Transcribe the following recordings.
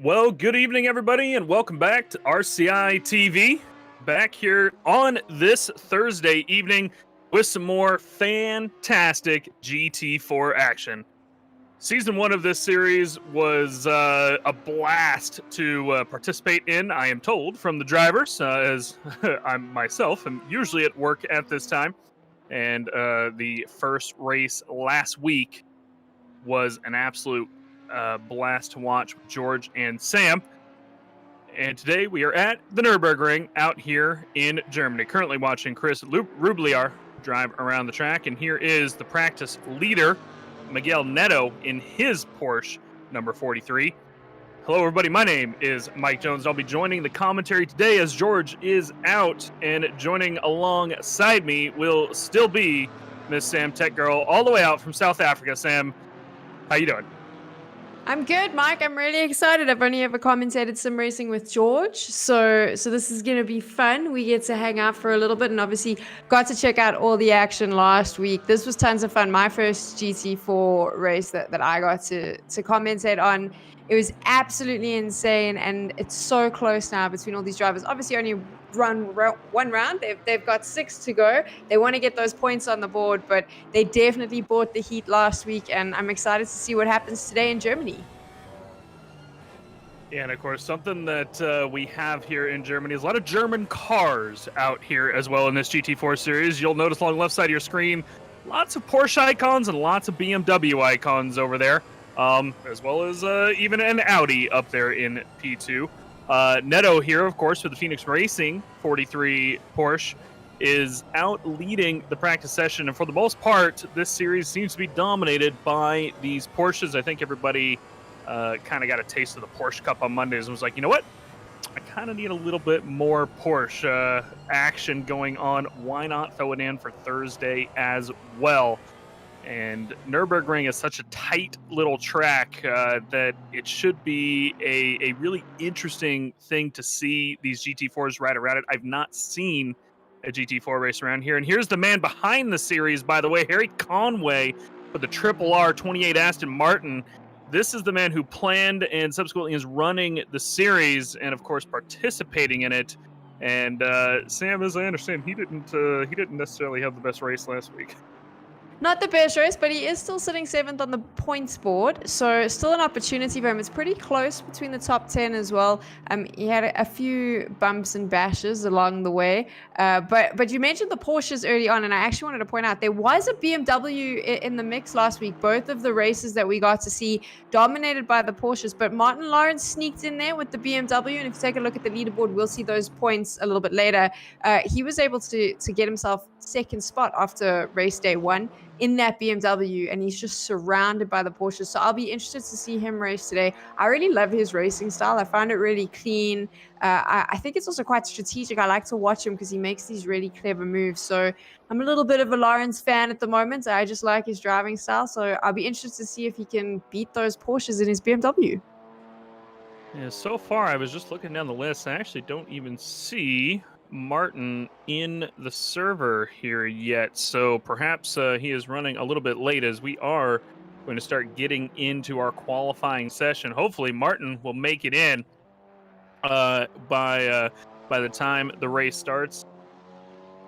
Well, good evening, everybody, and welcome back to RCI TV. Back here on this Thursday evening with some more fantastic GT4 action. Season 1 of this series was a blast to participate in, I am told, from the drivers, as I'm myself am usually at work at this time. And the first race last week was an absolute blast to watch with George and Sam. And today we are at the Nurburgring out here in Germany. Currently watching Chris Rubliar drive around the track. And here is the practice leader, Miguel Neto, in his Porsche number 43. Hello, everybody. My name is Mike Jones. I'll be joining the commentary today as George is out. And joining alongside me will still be Miss Sam Tech Girl, all the way out from South Africa. Sam, how you doing? I'm good, Mike. I'm really excited. I've only ever commentated sim racing with George, so this is going to be fun. We get to hang out for a little bit, and obviously got to check out all the action last week. This was tons of fun. My first GT4 race that I got to commentate on. It was absolutely insane, and it's so close now between all these drivers. Obviously, only run one round. They've got 6 to go. They want to get those points on the board, but they definitely bought the heat last week, and I'm excited to see what happens today in Germany. Yeah, and of course, something that we have here in Germany is a lot of German cars out here as well in this GT4 series. You'll notice along the left side of your screen, lots of Porsche icons and lots of BMW icons over there, as well as even an Audi up there in P2. Neto here, of course, with the Phoenix Racing 43 Porsche, is out leading the practice session. And for the most part, this series seems to be dominated by these Porsches. I think everybody kind of got a taste of the Porsche Cup on Mondays and was like, you know what? I kind of need a little bit more Porsche action going on. Why not throw it in for Thursday as well? And Nurburgring is such a tight little track that it should be a really interesting thing to see these GT4s ride around it. I've not seen a GT4 race around here. And here's the man behind the series, by the way, Harry Conway with the Triple R 28 Aston Martin. This is the man who planned and subsequently is running the series and, of course, participating in it. And Sam, as I understand, he didn't necessarily have the best race last week. Not the best race, but he is still sitting 7th on the points board, so still an opportunity for him. It's pretty close between the top 10 as well. He had a few bumps and bashes along the way, but you mentioned the Porsches early on, and I actually wanted to point out there was a BMW in the mix last week. Both of the races that we got to see dominated by the Porsches, but Martin Lawrence sneaked in there with the BMW, and if you take a look at the leaderboard, we'll see those points a little bit later. He was able to get himself second spot after race day 1 in that BMW, and he's just surrounded by the Porsches. So I'll be interested to see him race today. I really love his racing style. I find it really clean. I think it's also quite strategic. I like to watch him because he makes these really clever moves. So I'm a little bit of a Lawrence fan at the moment. I just like his driving style. So I'll be interested to see if he can beat those Porsches in his BMW. Yeah, so far, I was just looking down the list. I actually don't even see Martin in the server here yet, so perhaps he is running a little bit late as we are going to start getting into our qualifying session. Hopefully Martin will make it in by the time the race starts.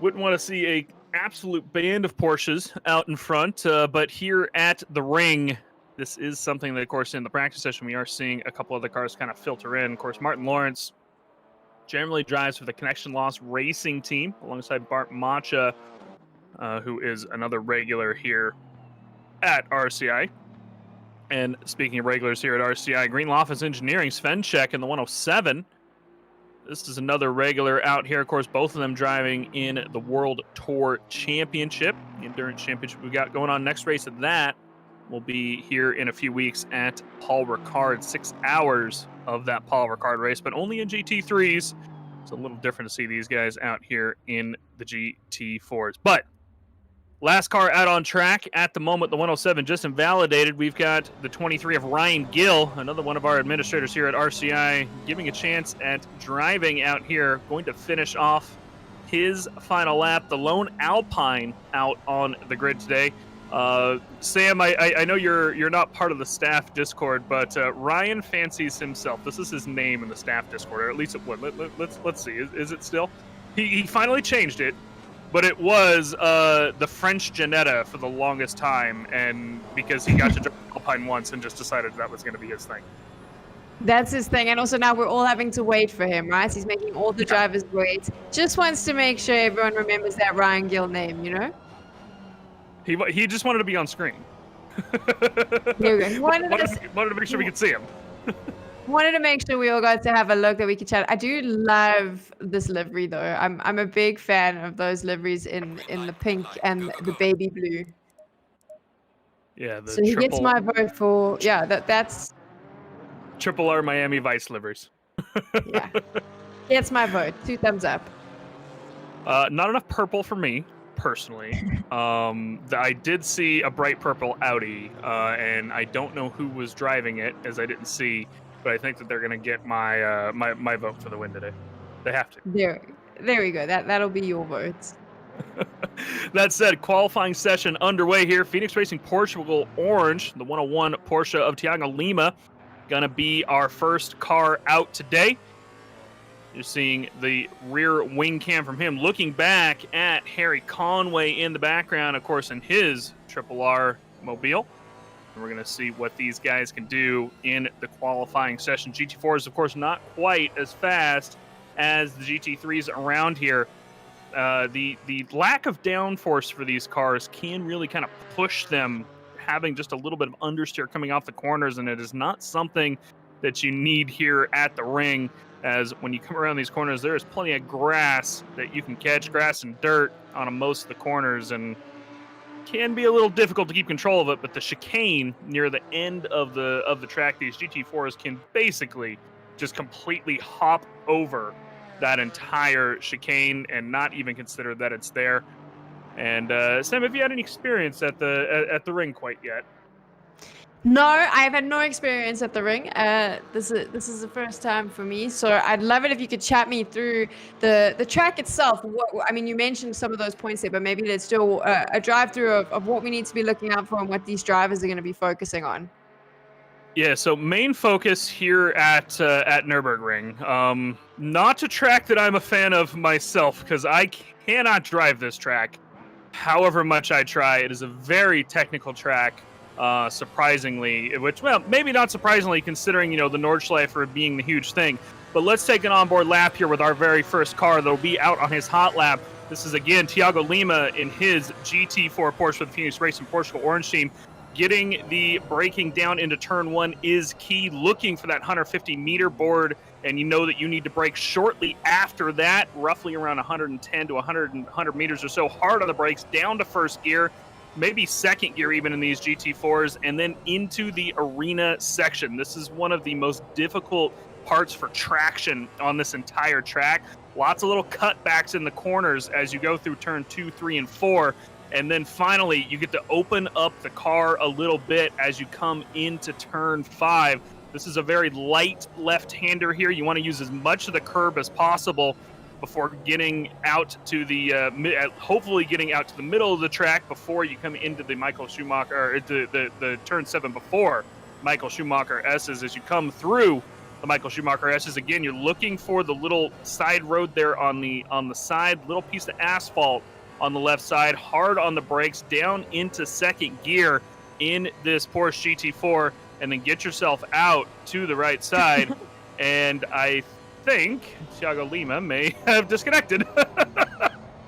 Wouldn't want to see a absolute band of Porsches out in front, but here at the ring, this is something that, of course, in the practice session we are seeing a couple other cars kind of filter in. Of course, Martin Lawrence generally drives for the Connection Loss Racing team alongside Bart Macha, who is another regular here at RCI. And speaking of regulars here at RCI, Green Office Engineering, Svenchek in the 107. This is another regular out here. Of course, both of them driving in the World Tour Championship, the Endurance Championship we got going on. Next race of that will be here in a few weeks at Paul Ricard. 6 hours of that Paul Ricard race, but only in GT3s. It's a little different to see these guys out here in the GT4s. But last car out on track at the moment, the 107 just invalidated. We've got the 23 of Ryan Gill, another one of our administrators here at RCI, giving a chance at driving out here, going to finish off his final lap. The lone Alpine out on the grid today. Sam, I know you're not part of the staff Discord, but Ryan fancies himself. This is his name in the staff Discord, or at least it would. Let's see. Is it still? He finally changed it, but it was the French Janetta for the longest time, and because he got to drive Alpine once and just decided that was going to be his thing. That's his thing, and also now we're all having to wait for him, right? He's making all the drivers wait. Just wants to make sure everyone remembers that Ryan Gill name, you know? He just wanted to be on screen. Here we go. He wanted to make sure we could see him. Wanted to make sure we all got to have a look, that we could chat. I do love this livery though. I'm a big fan of those liveries in the pink and the baby blue. Yeah, so he gets my vote for that's Triple R Miami Vice liveries. Yeah, gets my vote. 2 thumbs up. Not enough purple for me personally. I did see a bright purple Audi, and I don't know who was driving it, as I didn't see. But I think that they're gonna get my my vote for the win today. They have to. There we go. That'll be your votes. That said, qualifying session underway here. Phoenix Racing Portugal Orange, the 101 Porsche of Thiago Lima, gonna be our first car out today. You're seeing the rear wing cam from him, looking back at Harry Conway in the background, of course, in his Triple R mobile. And we're going to see what these guys can do in the qualifying session. GT4 is, of course, not quite as fast as the GT3s around here. The lack of downforce for these cars can really kind of push them, having just a little bit of understeer coming off the corners, and it is not something that you need here at the ring, as when you come around these corners, there is plenty of grass that you can catch, grass and dirt on most of the corners, and can be a little difficult to keep control of it. But the chicane near the end of the track, these GT4s can basically just completely hop over that entire chicane and not even consider that it's there. And Sam, have you had any experience at the ring quite yet? No, I've had no experience at the ring. This is the first time for me, so I'd love it if you could chat me through the track itself. I mean, you mentioned some of those points there, but maybe there's still a drive-through of what we need to be looking out for and what these drivers are going to be focusing on. Yeah, so main focus here at Nurburgring. Not a track that I'm a fan of myself, because I cannot drive this track. However much I try, it is a very technical track. Surprisingly, which, well, maybe not surprisingly, considering, the Nordschleifer being the huge thing. But let's take an onboard lap here with our very first car that'll be out on his hot lap. This is, again, Thiago Lima in his GT4 Porsche for the Phoenix Racing Portugal Orange team. Getting the braking down into turn 1 is key, looking for that 150-meter board, and you know that you need to brake shortly after that, roughly around 110 to 100 meters or so, hard on the brakes, down to first gear, maybe second gear even in these GT4s, and then into the arena section. This is one of the most difficult parts for traction on this entire track. Lots of little cutbacks in the corners as you go through turn 2, 3, and 4. And then finally, you get to open up the car a little bit as you come into turn 5. This is a very light left-hander here. You want to use as much of the curb as possible before getting out to the, hopefully getting out to the middle of the track before you come into the Michael Schumacher, or the turn 7 before Michael Schumacher S's. As you come through the Michael Schumacher S's, again, you're looking for the little side road there on the side, little piece of asphalt on the left side, hard on the brakes, down into second gear in this Porsche GT4, and then get yourself out to the right side. And I think Thiago Lima may have disconnected.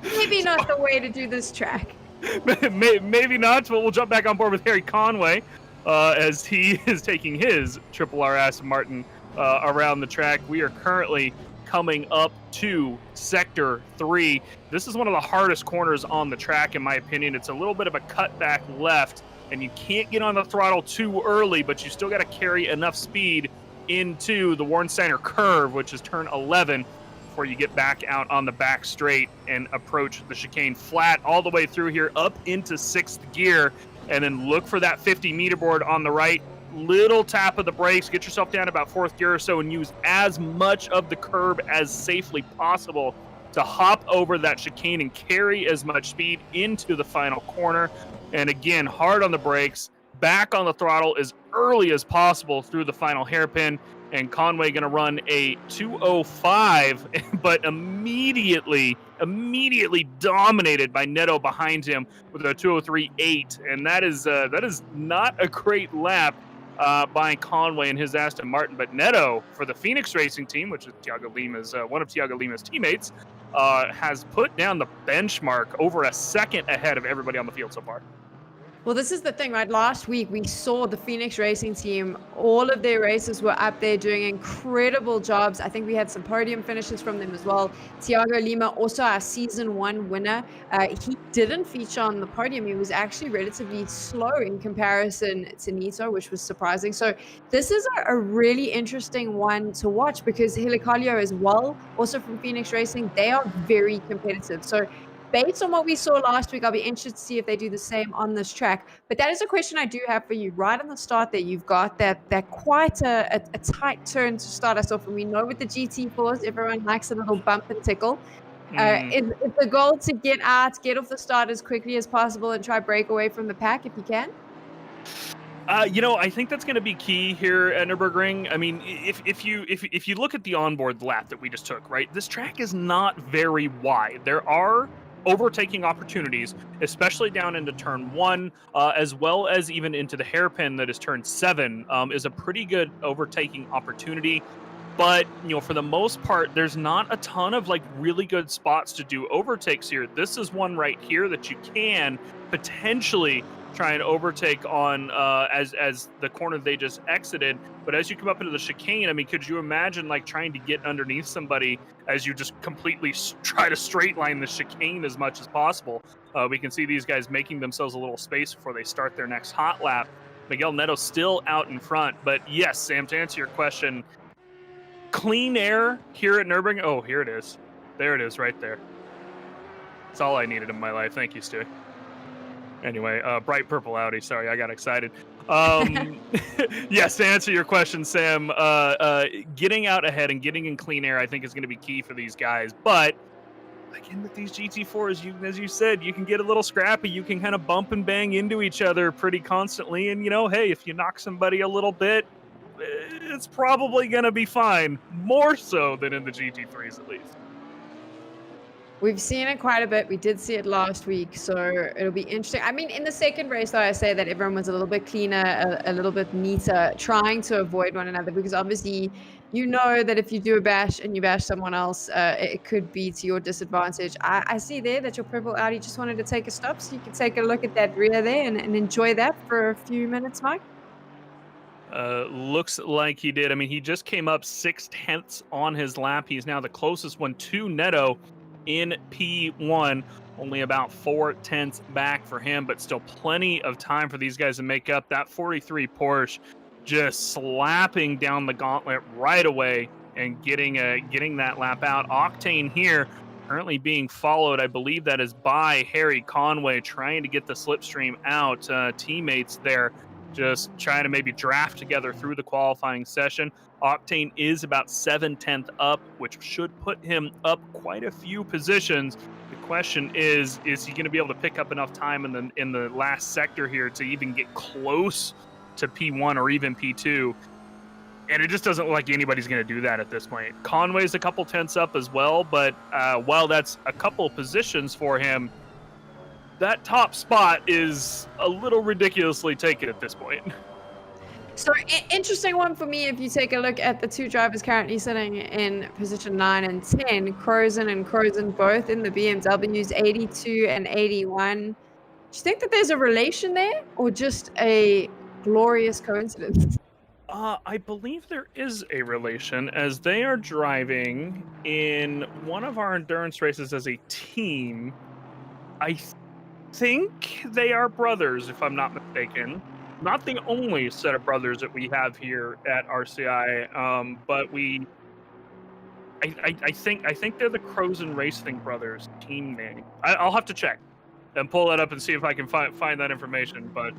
Maybe not the way to do this track. Maybe not, but we'll jump back on board with Harry Conway as he is taking his Triple R Aston Martin around the track. We are currently coming up to Sector 3. This is one of the hardest corners on the track, in my opinion. It's a little bit of a cutback left, and you can't get on the throttle too early, but you still got to carry enough speed into the Warnsteiner curve, which is turn 11, before you get back out on the back straight and approach the chicane flat all the way through here up into 6th gear, and then look for that 50-meter board on the right. Little tap of the brakes, get yourself down about 4th gear or so, and use as much of the curb as safely possible to hop over that chicane and carry as much speed into the final corner. And again, hard on the brakes, back on the throttle as early as possible through the final hairpin. And Conway going to run a 205, but immediately dominated by Neto behind him with a 203.8. And that is not a great lap by Conway and his Aston Martin. But Neto for the Phoenix Racing Team, which is Thiago Lima's one of Thiago Lima's teammates, has put down the benchmark over a second ahead of everybody on the field so far. Well, this is the thing, right? Last week, we saw the Phoenix Racing Team. All of their races were up there doing incredible jobs. I think we had some podium finishes from them as well. Thiago Lima, also our season 1 winner. He didn't feature on the podium. He was actually relatively slow in comparison to Nito, which was surprising. So this is a really interesting one to watch because Helicardio as well, also from Phoenix Racing, they are very competitive. So based on what we saw last week, I'll be interested to see if they do the same on this track. But that is a question I do have for you. Right on the start there, you've got that quite a tight turn to start us off. And we know with the GT4s, everyone likes a little bump and tickle. Is the goal to get off the start as quickly as possible and try break away from the pack if you can? I think that's going to be key here at Nurburgring. I mean, if you look at the onboard lap that we just took, right, this track is not very wide. There are overtaking opportunities, especially down into turn 1, as well as even into the hairpin that is turn 7, is a pretty good overtaking opportunity. But, for the most part, there's not a ton of like really good spots to do overtakes here. This is one right here that you can potentially try and overtake on as the corner they just exited. But as you come up into the chicane, I mean, could you imagine like trying to get underneath somebody as you just completely try to straight line the chicane as much as possible? We can see these guys making themselves a little space before they start their next hot lap. Miguel Neto still out in front. But yes, Sam, to answer your question, clean air here at Nürburgring. Oh, here it is. There it is right there. That's all I needed in my life. Thank you, Stu. Anyway, bright purple Audi. Sorry, I got excited. Yes, to answer your question, Sam, getting out ahead and getting in clean air, I think, is going to be key for these guys. But again, with these GT4s, as you said, you can get a little scrappy. You can kind of bump and bang into each other pretty constantly. And, hey, if you knock somebody a little bit, it's probably going to be fine. More so than in the GT3s, at least. We've seen it quite a bit. We did see it last week, so it'll be interesting. I mean, in the second race, though, I say that everyone was a little bit cleaner, a little bit neater, trying to avoid one another, because obviously you know that if you do a bash and you bash someone else, it could be to your disadvantage. I see there that your purple Audi just wanted to take a stop, so you can take a look at that rear there and enjoy that for a few minutes, Mike. Looks like he did. I mean, he just came up 0.6 on his lap. He's now the closest one to Neto in P1, only about 0.4 back for him, but still plenty of time for these guys to make up. That 43 Porsche just slapping down the gauntlet right away and getting that lap out. Octane here currently being followed, I believe that is by Harry Conway, trying to get the slipstream out. Teammates there just trying to maybe draft together through the qualifying session. Octane is about 0.7 up, which should put him up quite a few positions. The question is he going to be able to pick up enough time in the last sector here to even get close to P1 or even P2? And it just doesn't look like anybody's going to do that at this point. Conway's a couple tenths up as well, but while that's a couple positions for him, that top spot is a little ridiculously taken at this point. So interesting one for me. If you take a look at the two drivers currently sitting in position 9 and 10, Crozen and Crozen both in the BMWs, 82 and 81. Do you think that there's a relation there, or just a glorious coincidence? I believe there is a relation, as they are driving in one of our endurance races as a team. I think they are brothers, if I'm not mistaken. Not the only set of brothers that we have here at RCI, but I think they're the Crozen Racing Brothers team name. I'll have to check and pull that up and see if I can find that information. But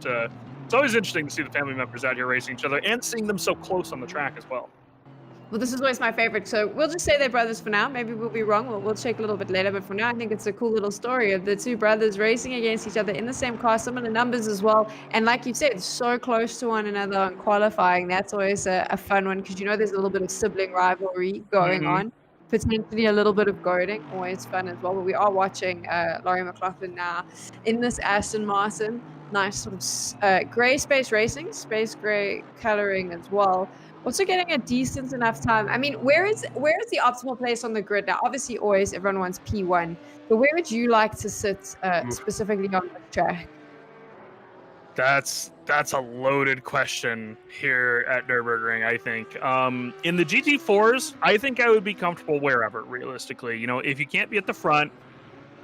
it's always interesting to see the family members out here racing each other and seeing them so close on the track as well. Well, this is always my favorite. So we'll just say they're brothers for now. Maybe we'll be wrong. We'll check a little bit later. But for now, I think it's a cool little story of the two brothers racing against each other in the same car, similar numbers as well. And like you said, so close to one another on qualifying. That's always a fun one because you know there's a little bit of sibling rivalry going Hmm. on. Potentially a little bit of goading, always fun as well. But we are watching Laurie McLaughlin now in this Aston Martin. Nice sort of gray space racing, space gray coloring as well. Also getting a decent enough time. I mean, where is the optimal place on the grid now? Obviously, always everyone wants P1, but where would you like to sit specifically on the track? That's a loaded question here at Nurburgring, I think. In the GT4s, I think I would be comfortable wherever, realistically. You know, if you can't be at the front,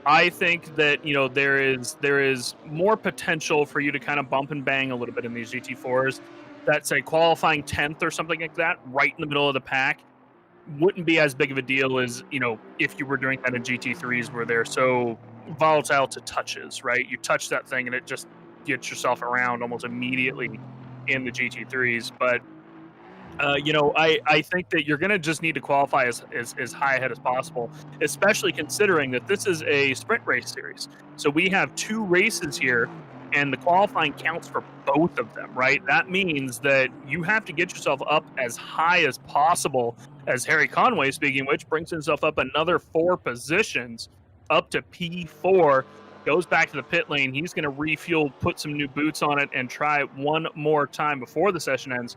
I think that, you know, there is more potential for you to kind of bump and bang a little bit in these GT4s. That's a qualifying 10th or something like that, right in the middle of the pack, wouldn't be as big of a deal as, you know, if you were doing that in GT3s where they're so volatile to touches, right? You touch that thing and it just gets yourself around almost immediately in the GT3s. But you know, I think that you're going to just need to qualify as high ahead as possible, especially considering that this is a sprint race series. So we have two races here, and the qualifying counts for both of them, right? That means that you have to get yourself up as high as possible, as Harry Conway, speaking which, brings himself up another 4 positions up to P4. Goes back to the pit lane. He's going to refuel, put some new boots on it, and try one more time before the session ends.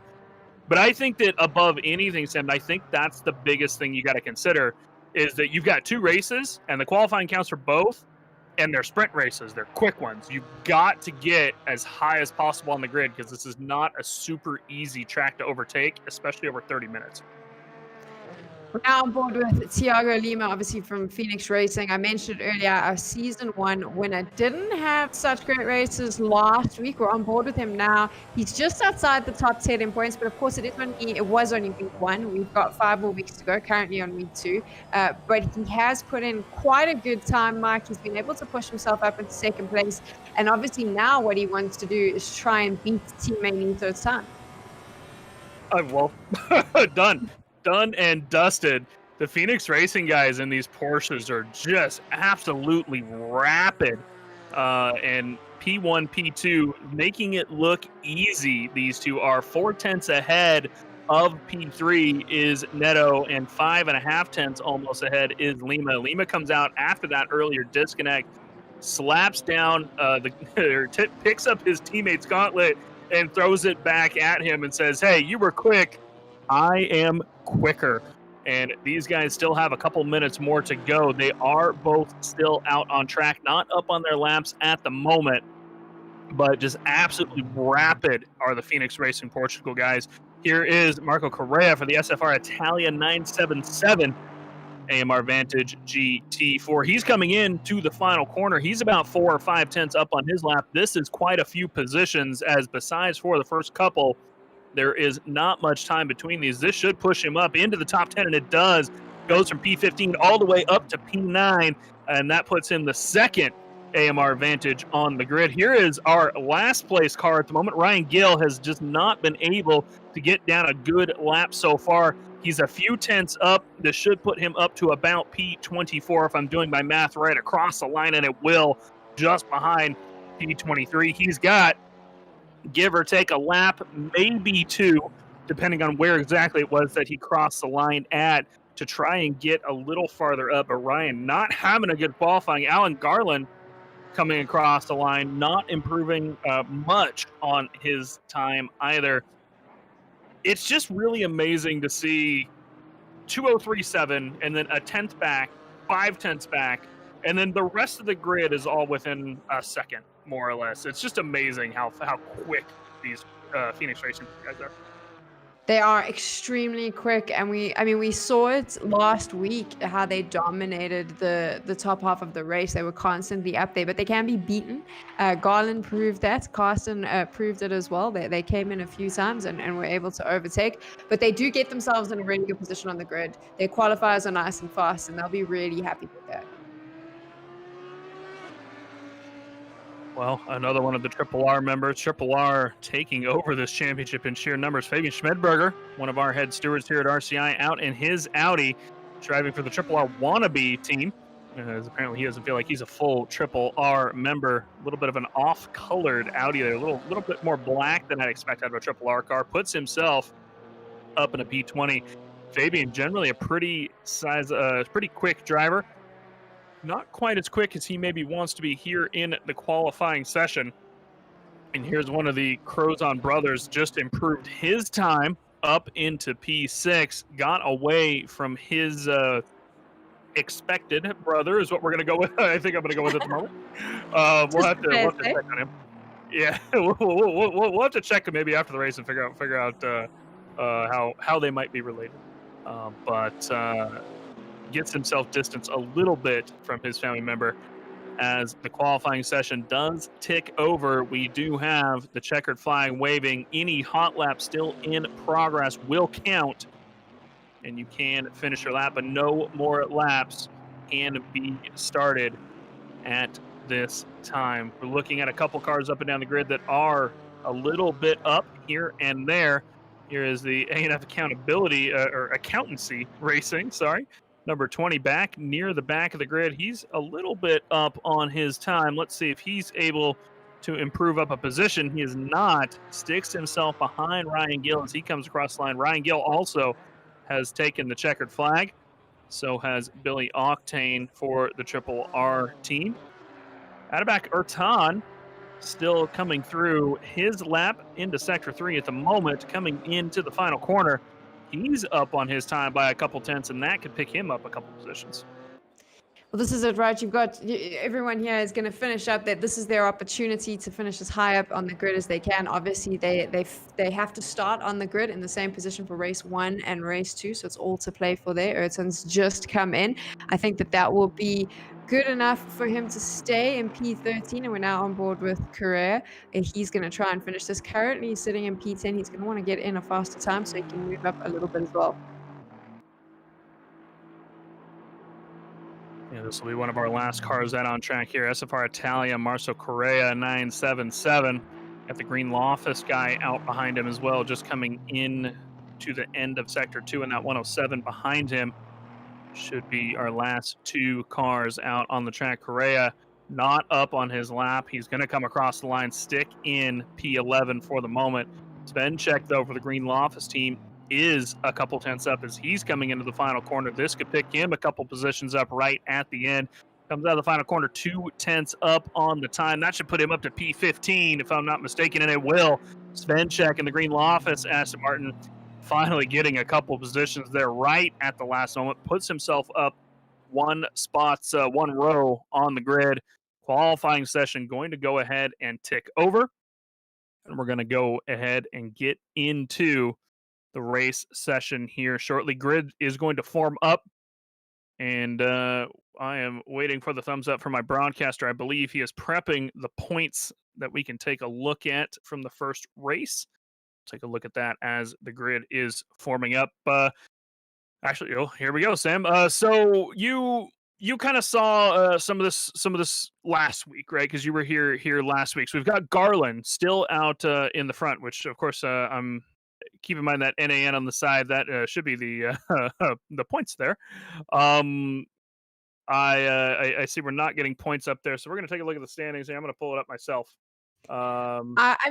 But I think that above anything, Sam, I think that's the biggest thing you got to consider is that you've got 2 races and the qualifying counts for both, and they're sprint races. They're quick ones. You've got to get as high as possible on the grid because this is not a super easy track to overtake, especially over 30 minutes. We're now on board with Thiago Lima, obviously from Phoenix Racing. I mentioned earlier our season 1 winner didn't have such great races last week. We're on board with him now. He's just outside the top 10 in points, but of course it was only week 1. We've got 5 more weeks to go, currently on week 2. But he has put in quite a good time, Mike. He's been able to push himself up into second place. And obviously now what he wants to do is try and beat teammate Nito's time. Well, done and dusted. The Phoenix Racing guys in these Porsches are just absolutely rapid. And P1, P2, making it look easy. These two are 4/10 ahead of P3 is Neto, and 5.5 almost ahead is Lima. Lima comes out after that earlier disconnect, slaps down picks up his teammate's gauntlet and throws it back at him and says, "Hey, you were quick. I am quicker." And these guys still have a couple minutes more to go. They are both still out on track, not up on their laps at the moment, but just absolutely rapid are the Phoenix Racing Portugal guys. Here is Marco Correa for the SFR Italia 977 AMR Vantage GT4. He's coming in to the final corner. He's about 4 or 5 tenths up on his lap. This is quite a few positions, as besides for the first couple, there is not much time between these. This should push him up into the top 10, and it does. Goes from P15 all the way up to P9, and that puts him the second AMR Vantage on the grid. Here is our last place car at the moment. Ryan Gill has just not been able to get down a good lap so far. He's a few tenths up. This should put him up to about P24 if I'm doing my math right across the line, and it will, just behind P23. He's got, give or take, a lap, maybe 2, depending on where exactly it was that he crossed the line at, to try and get a little farther up. But Ryan not having a good qualifying. Alan Garland coming across the line, not improving much on his time either. It's just really amazing to see 2037 and then a 10th back, 5 tenths back, and then the rest of the grid is all within a second, more or less. It's just amazing how quick these Phoenix Racing guys are. They are extremely quick, and we saw it last week how they dominated the top half of the race. They were constantly up there, but they can be beaten. Garland proved that. Carson proved it as well. They came in a few times and were able to overtake, but they do get themselves in a really good position on the grid. Their qualifiers are nice and fast, and they'll be really happy with that. Well, another one of the Triple R members, Triple R taking over this championship in sheer numbers. Fabian Schmedberger, one of our head stewards here at RCI, out in his Audi, driving for the Triple R wannabe team, as apparently he doesn't feel like he's a full Triple R member. A little bit of an off-colored Audi there, a little bit more black than I'd expect out of a Triple R car. Puts himself up in a P20. Fabian, generally a pretty quick driver. Not quite as quick as he maybe wants to be here in the qualifying session. And here's one of the Crozon brothers, just improved his time up into P6, got away from his expected brother, is what we're going to go with. I think I'm going to go with at the moment. We'll Just have the to best, eh? check on him. Yeah, we'll have to check him maybe after the race and figure out how they might be related. But gets himself distanced a little bit from his family member as the qualifying session does tick over. We do have the checkered flag waving. Any hot lap still in progress will count, and you can finish your lap, but no more laps can be started at this time. We're looking at a couple cars up and down the grid that are a little bit up here and there. Here is the A&F accountability or accountancy racing. Sorry, number 20 back near the back of the grid. He's a little bit up on his time. Let's see if he's able to improve up a position. He is not. Sticks himself behind Ryan Gill as he comes across the line. Ryan Gill also has taken the checkered flag. So has Billy Octane for the Triple R team. Atabak Ertan still coming through his lap into Sector 3 at the moment, coming into the final corner. He's up on his time by a couple tenths, and that could pick him up a couple positions. Well, this is it, right? You've got everyone here is going to finish up. That this is their opportunity to finish as high up on the grid as they can. Obviously, they have to start on the grid in the same position for race 1 and race 2, so it's all to play for there. Erton's just come in. I think that will be good enough for him to stay in P13, and we're now on board with Correa. And he's going to try and finish this. Currently sitting in P10. He's going to want to get in a faster time so he can move up a little bit as well. Yeah, this will be one of our last cars out on track here. SFR Italia, Marco Correa, 977. Got the green Loftus guy out behind him as well, just coming in to the end of Sector 2, and that 107 behind him should be our last two cars out on the track. Correa not up on his lap. He's going to come across the line, stick in P11 for the moment. Svenchek, though, for the green Loftus team, is a couple tenths up as he's coming into the final corner. This could pick him a couple positions up right at the end. Comes out of the final corner, 2 tenths up on the time. That should put him up to P15, if I'm not mistaken, and it will. Svenchek and the green Loftus, Aston Martin, finally getting a couple positions there right at the last moment. Puts himself up one row on the grid. Qualifying session going to go ahead and tick over. And we're going to go ahead and get into the race session here shortly. Grid is going to form up, and I am waiting for the thumbs up from my broadcaster. I believe he is prepping the points that we can take a look at from the first race. Take a look at that as the grid is forming up. Actually, here we go, Sam. So you kind of saw some of this last week, right? Because you were here last week. So we've got Garland still out in the front, which of course I'm keep in mind that NAN on the side, that should be the the points there. I see we're not getting points up there, so we're going to take a look at the standings here. I'm going to pull it up myself. I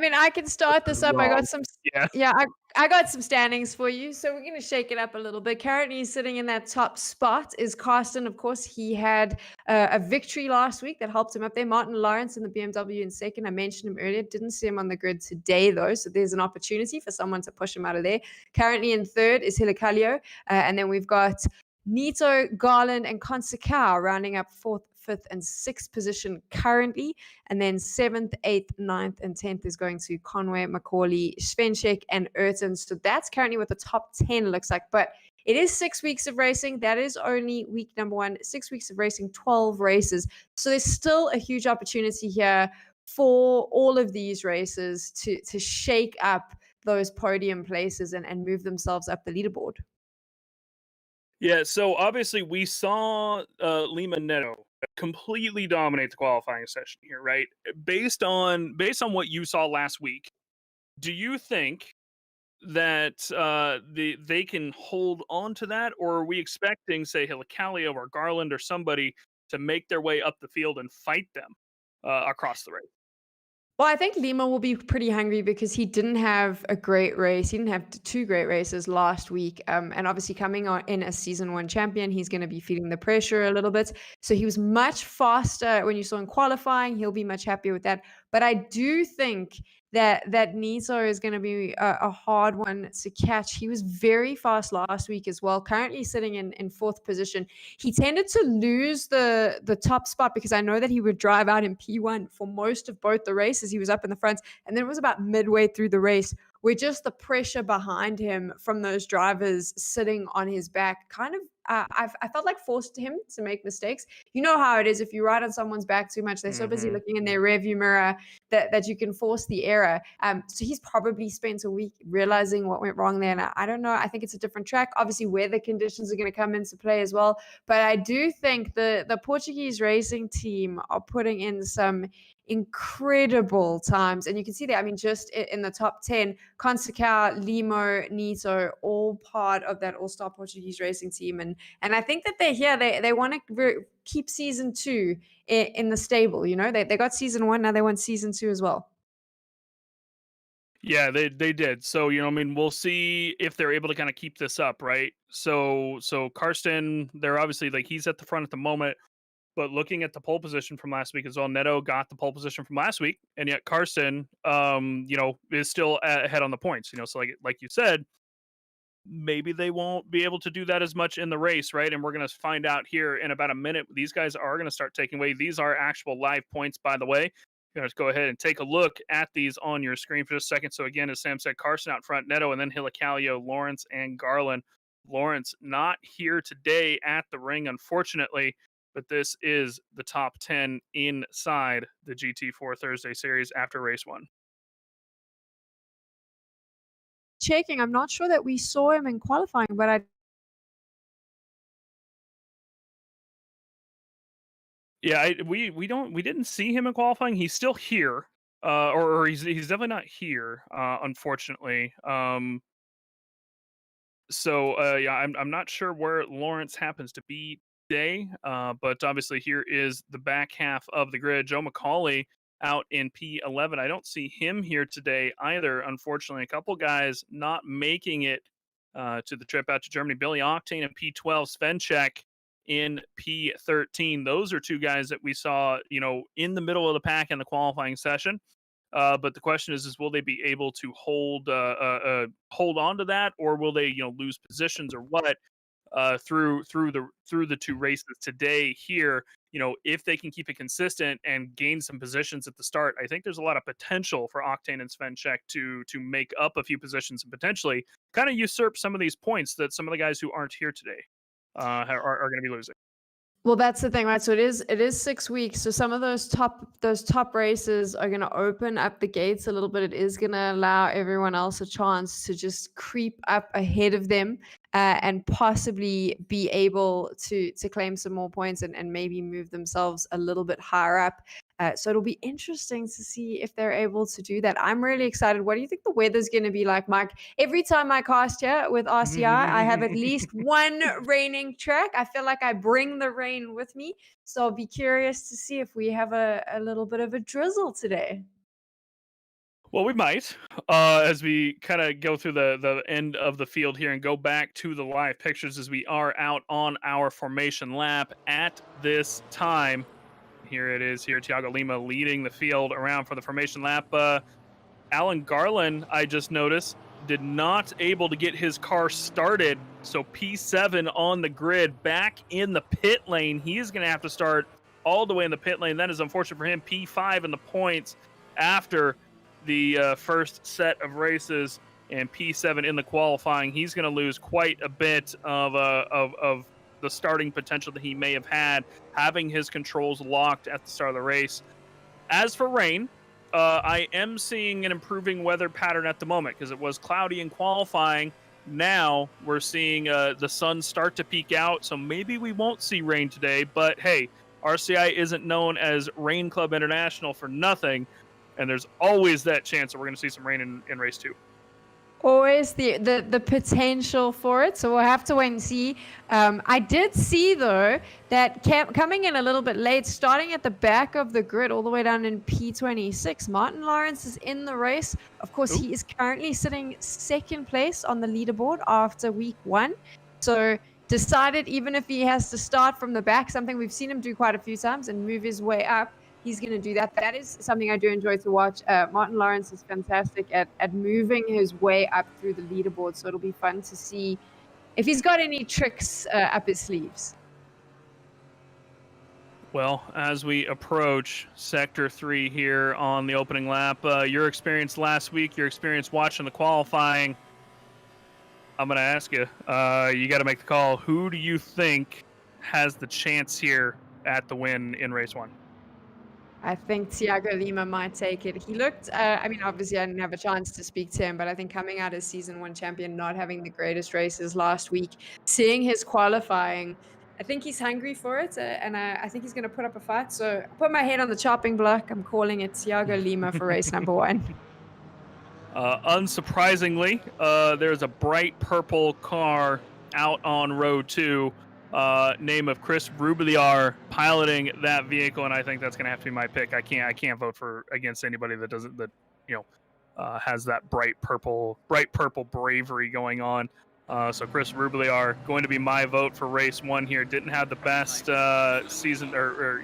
mean, I can start this up. I got some, Yeah. yeah, I got some standings for you. So we're going to shake it up a little bit. Currently sitting in that top spot is Carsten. Of course, he had a victory last week that helped him up there. Martin Lawrence in the BMW in second. I mentioned him earlier. Didn't see him on the grid today, though. So there's an opportunity for someone to push him out of there. Currently in third is Hilakalio. And then we've got Nito, Garland, and Consacao rounding up fourth, fifth, and sixth position currently. And then 7th, 8th, 9th, and 10th is going to Conway, Macaulay, Svenchek, and Erton. So that's currently what the top 10 looks like. But it is 6 weeks of racing. That is only week number 1. 6 weeks of racing, 12 races. So there's still a huge opportunity here for all of these races to shake up those podium places and move themselves up the leaderboard. Yeah, so obviously we saw Lima Neto completely dominate the qualifying session here, right? Based on what you saw last week, do you think that they can hold on to that, or are we expecting, say, Hilakalio or Garland or somebody to make their way up the field and fight them across the race? Well, I think Lima will be pretty hungry because he didn't have a great race. He didn't have two great races last week. And obviously, coming on in as season one champion, he's going to be feeling the pressure a little bit. So he was much faster when you saw him qualifying. He'll be much happier with that. But I do think that Nito is going to be a hard one to catch. He was very fast last week as well. Currently sitting in fourth position. He tended to lose the top spot because I know that he would drive out in P1 for most of both the races. He was up in the front, and then it was about midway through the race where just the pressure behind him from those drivers sitting on his back kind of I felt like forced him to make mistakes. You know how it is if you ride on someone's back too much, they're so busy Hmm. looking in their rearview mirror that you can force the error. So he's probably spent a week realizing what went wrong there. And I don't know. I think it's a different track. Obviously, weather conditions are going to come into play as well. But I do think the Portuguese racing team are putting in some incredible times. And you can see that, I mean, just in the top 10, Consecao, Limo, Nito, all part of that all-star Portuguese racing team. And I think that they're here. They want to keep season two in the stable. You know, they got season one, now they want season two as well. Yeah, they did. So, I mean, we'll see if they're able to kind of keep this up, right? So Karsten, they're obviously like he's at the front at the moment, but looking at the pole position from last week as well, Neto got the pole position from last week, and yet Karsten, is still ahead on the points. So like you said, maybe they won't be able to do that as much in the race, right? And we're going to find out here in about a minute. These guys are going to start taking away. These are actual live points, by the way. Let's go ahead and take a look at these on your screen for just a second. So again, as Sam said, Carson out front, Neto, and then Hilakalio, Lawrence, and Garland. Lawrence not here today at the ring, unfortunately, but this is the top 10 inside the GT4 Thursday series after race one. Checking, I'm not sure that we saw him in qualifying, but I Yeah, we didn't see him in qualifying. He's still here, or he's definitely not here, unfortunately. So yeah, I'm not sure where Lawrence happens to be today, but obviously here is the back half of the grid. Joe McCauley out in P11. I don't see him here today either. Unfortunately, a couple guys not making it to the trip out to Germany. Billy Octane in P12, Svenchek in P13. Those are two guys that we saw, in the middle of the pack in the qualifying session. But the question is will they be able to hold on to that, or will they, lose positions or what through the two races today here? If they can keep it consistent and gain some positions at the start, I think there's a lot of potential for Octane and Svenchek to make up a few positions and potentially kind of usurp some of these points that some of the guys who aren't here today are going to be losing. Well, that's the thing, right? So it is 6 weeks. So some of those top races are going to open up the gates a little bit. It is going to allow everyone else a chance to just creep up ahead of them and possibly be able to claim some more points and maybe move themselves a little bit higher up. So it'll be interesting to see if they're able to do that. I'm really excited. What do you think the weather's going to be like, Mike? Every time I cast here with RCI, I have at least one raining track. I feel like I bring the rain with me. So I'll be curious to see if we have a little bit of a drizzle today. Well, we might, as we kind of go through the end of the field here and go back to the live pictures as we are out on our formation lap at this time. Here it is. Here, Thiago Lima leading the field around for the formation lap. Alan Garland, I just noticed, did not able to get his car started. So P7 on the grid, back in the pit lane. He is going to have to start all the way in the pit lane. That is unfortunate for him. P5 in the points after the first set of races, and P7 in the qualifying. He's going to lose quite a bit of the starting potential that he may have had, having his controls locked at the start of the race. As for rain, I am seeing an improving weather pattern at the moment because it was cloudy in qualifying. Now we're seeing the sun start to peak out, so maybe we won't see rain today. But hey, RCI isn't known as Rain Club International for nothing, and there's always that chance that we're going to see some rain in race 2. Always the potential for it, so we'll have to wait and see. I did see though that coming in a little bit late, starting at the back of the grid all the way down in P26, Martin Lawrence is in the race. Of course, he is currently sitting second place on the leaderboard after week 1, so decided even if he has to start from the back, something we've seen him do quite a few times, and move his way up, he's going to do that. That is something I do enjoy to watch. Martin Lawrence is fantastic at moving his way up through the leaderboard, so it'll be fun to see if he's got any tricks up his sleeves. Well, as we approach Sector 3 here on the opening lap, your experience last week, your experience watching the qualifying, I'm going to ask you, you got to make the call. Who do you think has the chance here at the win in race 1? I think Thiago Lima might take it. He looked, I mean, obviously I didn't have a chance to speak to him, but I think coming out as season 1 champion, not having the greatest races last week, seeing his qualifying, I think he's hungry for it, and I think he's going to put up a fight. So I put my head on the chopping block. I'm calling it Thiago Lima for race number 1. Unsurprisingly, there's a bright purple car out on row 2. Name of Chris Rubiliar piloting that vehicle, and I think that's going to have to be my pick. I can't vote against anybody that doesn't has that bright purple bravery going on. So Chris Rubiliar going to be my vote for race 1 here. Didn't have the best season or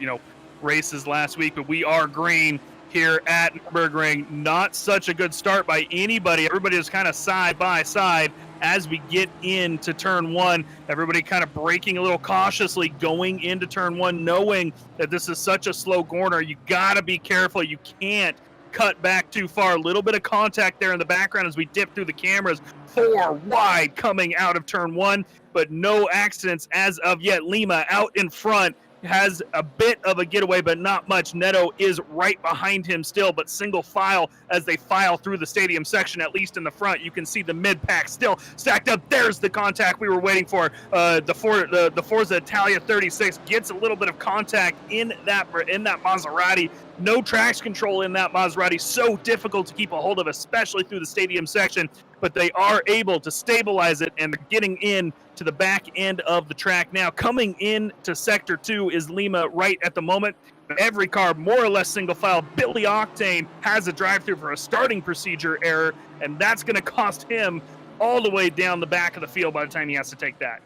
races last week, but we are green here at Nurburgring. Not such a good start by anybody. Everybody is kind of side by side as we get into turn 1. Everybody kind of braking a little cautiously going into turn 1, knowing that this is such a slow corner. You got to be careful. You can't cut back too far. A little bit of contact there in the background as we dip through the cameras. 4 wide coming out of turn 1, but no accidents as of yet. Lima out in front has a bit of a getaway, but not much. Neto is right behind him still, but single file as they file through the stadium section, at least in the front. You can see the mid-pack still stacked up. There's the contact we were waiting for. The Forza Italia 36 gets a little bit of contact in that Maserati. No traction control in that Maserati. So difficult to keep a hold of, especially through the stadium section, but they are able to stabilize it, and they're getting in to the back end of the track now. Coming in to Sector 2 is Lima right at the moment. Every car more or less single file. Billy Octane has a drive-through for a starting procedure error, and that's going to cost him all the way down the back of the field by the time he has to take that.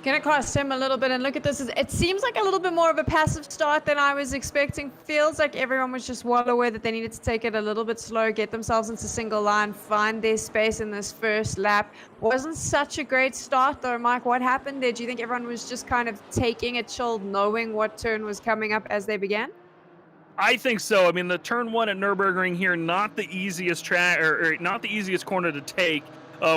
Gonna cost him a little bit, and look at this. It seems like a little bit more of a passive start than I was expecting. Feels like everyone was just well aware that they needed to take it a little bit slow, get themselves into single line, find their space in this first lap. Wasn't such a great start though, Mike. What happened there? Do you think everyone was just kind of taking it chilled, knowing what turn was coming up as they began? I think so. I mean, the turn 1 at Nurburgring here, not the easiest track or not the easiest corner to take.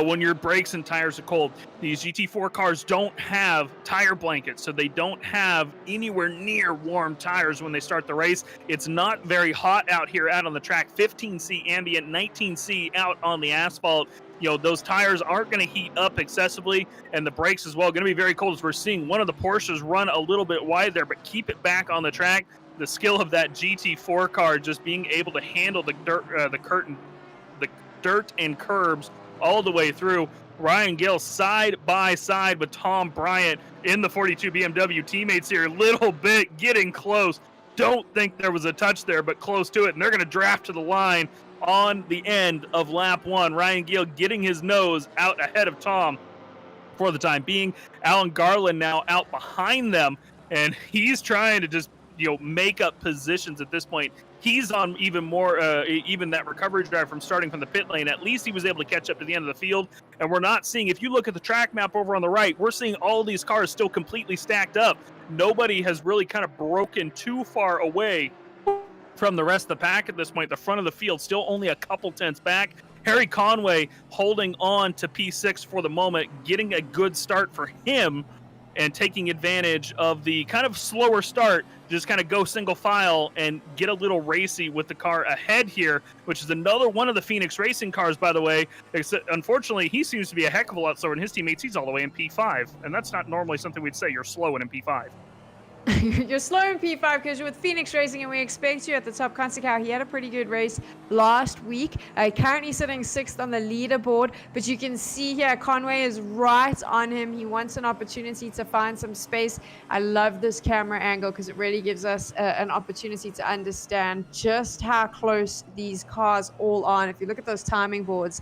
When your brakes and tires are cold. These GT4 cars don't have tire blankets, so they don't have anywhere near warm tires when they start the race. It's not very hot out here out on the track. 15C ambient, 19C out on the asphalt. Those tires aren't going to heat up excessively, and the brakes as well going to be very cold, as we're seeing one of the Porsches run a little bit wide there, but keep it back on the track. The skill of that GT4 car just being able to handle the dirt and curbs all the way through. Ryan Gill side by side with Tom Bryant in the 42 BMW. Teammates here a little bit getting close. Don't think there was a touch there, but close to it. And they're going to draft to the line on the end of lap 1. Ryan Gill getting his nose out ahead of Tom for the time being. Alan Garland now out behind them, and he's trying to just make up positions at this point. He's on even more, even that recovery drive from starting from the pit lane. At least he was able to catch up to the end of the field. And we're not seeing, if you look at the track map over on the right, we're seeing all these cars still completely stacked up. Nobody has really kind of broken too far away from the rest of the pack at this point. The front of the field still only a couple tenths back. Harry Conway holding on to P6 for the moment, getting a good start for him, and taking advantage of the kind of slower start, just kind of go single file and get a little racy with the car ahead here, which is another one of the Phoenix Racing cars, by the way. Except, unfortunately, he seems to be a heck of a lot slower than his teammates. He's all the way in P5, and that's not normally something we'd say. You're slow in P5. You're slow in P5 because you're with Phoenix Racing, and we expect you at the top. Kansikau, he had a pretty good race last week. Currently sitting 6th on the leaderboard, but you can see here Conway is right on him. He wants an opportunity to find some space. I love this camera angle because it really gives us an opportunity to understand just how close these cars all are. And if you look at those timing boards,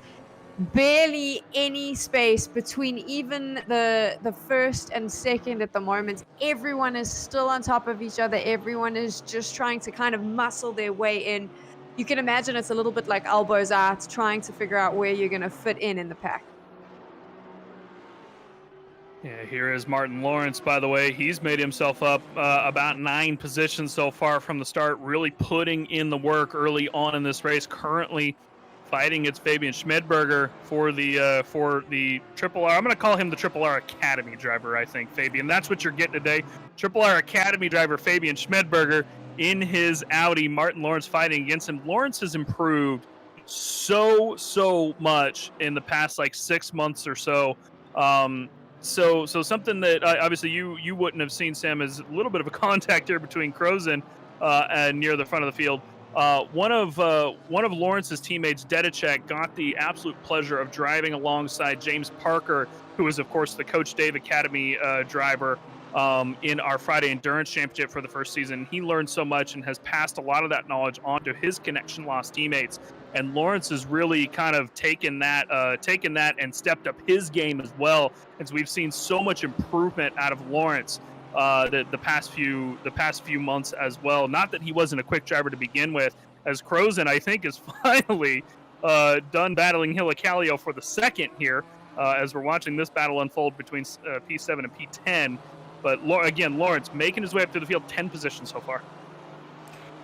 barely any space between even the first and second at the moment. Everyone is still on top of each other. Everyone is just trying to kind of muscle their way in. You can imagine it's a little bit like elbows out, trying to figure out where you're going to fit in the pack. Yeah, here is Martin Lawrence, by the way. He's made himself up about 9 positions so far from the start, really putting in the work early on in this race. Currently fighting against Fabian Schmidberger for the Triple R. I'm going to call him the Triple R Academy driver, I think, Fabian. That's what you're getting today. Triple R Academy driver Fabian Schmidberger in his Audi. Martin Lawrence fighting against him. Lawrence has improved so much in the past, like, 6 months or so. So something that obviously you wouldn't have seen, Sam, is a little bit of a contact here between Crozen and near the front of the field. One of Lawrence's teammates, Dedicek, got the absolute pleasure of driving alongside James Parker, who is, of course, the Coach Dave Academy driver in our Friday Endurance Championship for the first season. He learned so much and has passed a lot of that knowledge on to his Connection Loss teammates. And Lawrence has really kind of taken that and stepped up his game as well. And so we've seen so much improvement out of Lawrence the past few months as well. Not that he wasn't a quick driver to begin with, as Crozen, I think, is finally done battling Hilicalio for the second here, as we're watching this battle unfold between P7 and P10. But again, Lawrence making his way up through the field, 10 positions so far.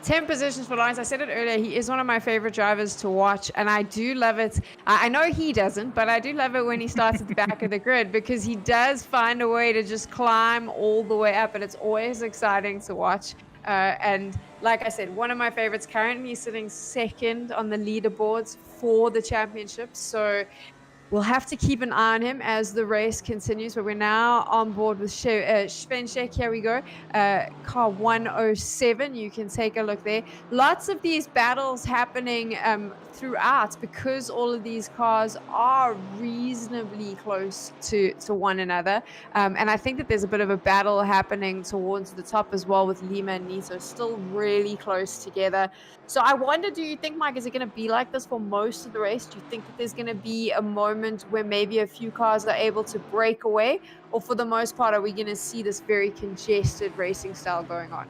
10 positions for Lawrence. I said it earlier, he is one of my favorite drivers to watch, and I do love it. I know he doesn't, but I do love it when he starts at the back of the grid, because he does find a way to just climb all the way up, and it's always exciting to watch. And like I said, one of my favorites, currently sitting second on the leaderboards for the championship. So we'll have to keep an eye on him as the race continues, but we're now on board with Svenshek. Here we go. Car 107. You can take a look there. Lots of these battles happening throughout, because all of these cars are reasonably close to one another. And I think that there's a bit of a battle happening towards the top as well, with Lima and Nito still really close together. So I wonder, do you think, Mike, is it going to be like this for most of the race? Do you think that there's going to be a moment where maybe a few cars are able to break away? Or for the most part, are we going to see this very congested racing style going on?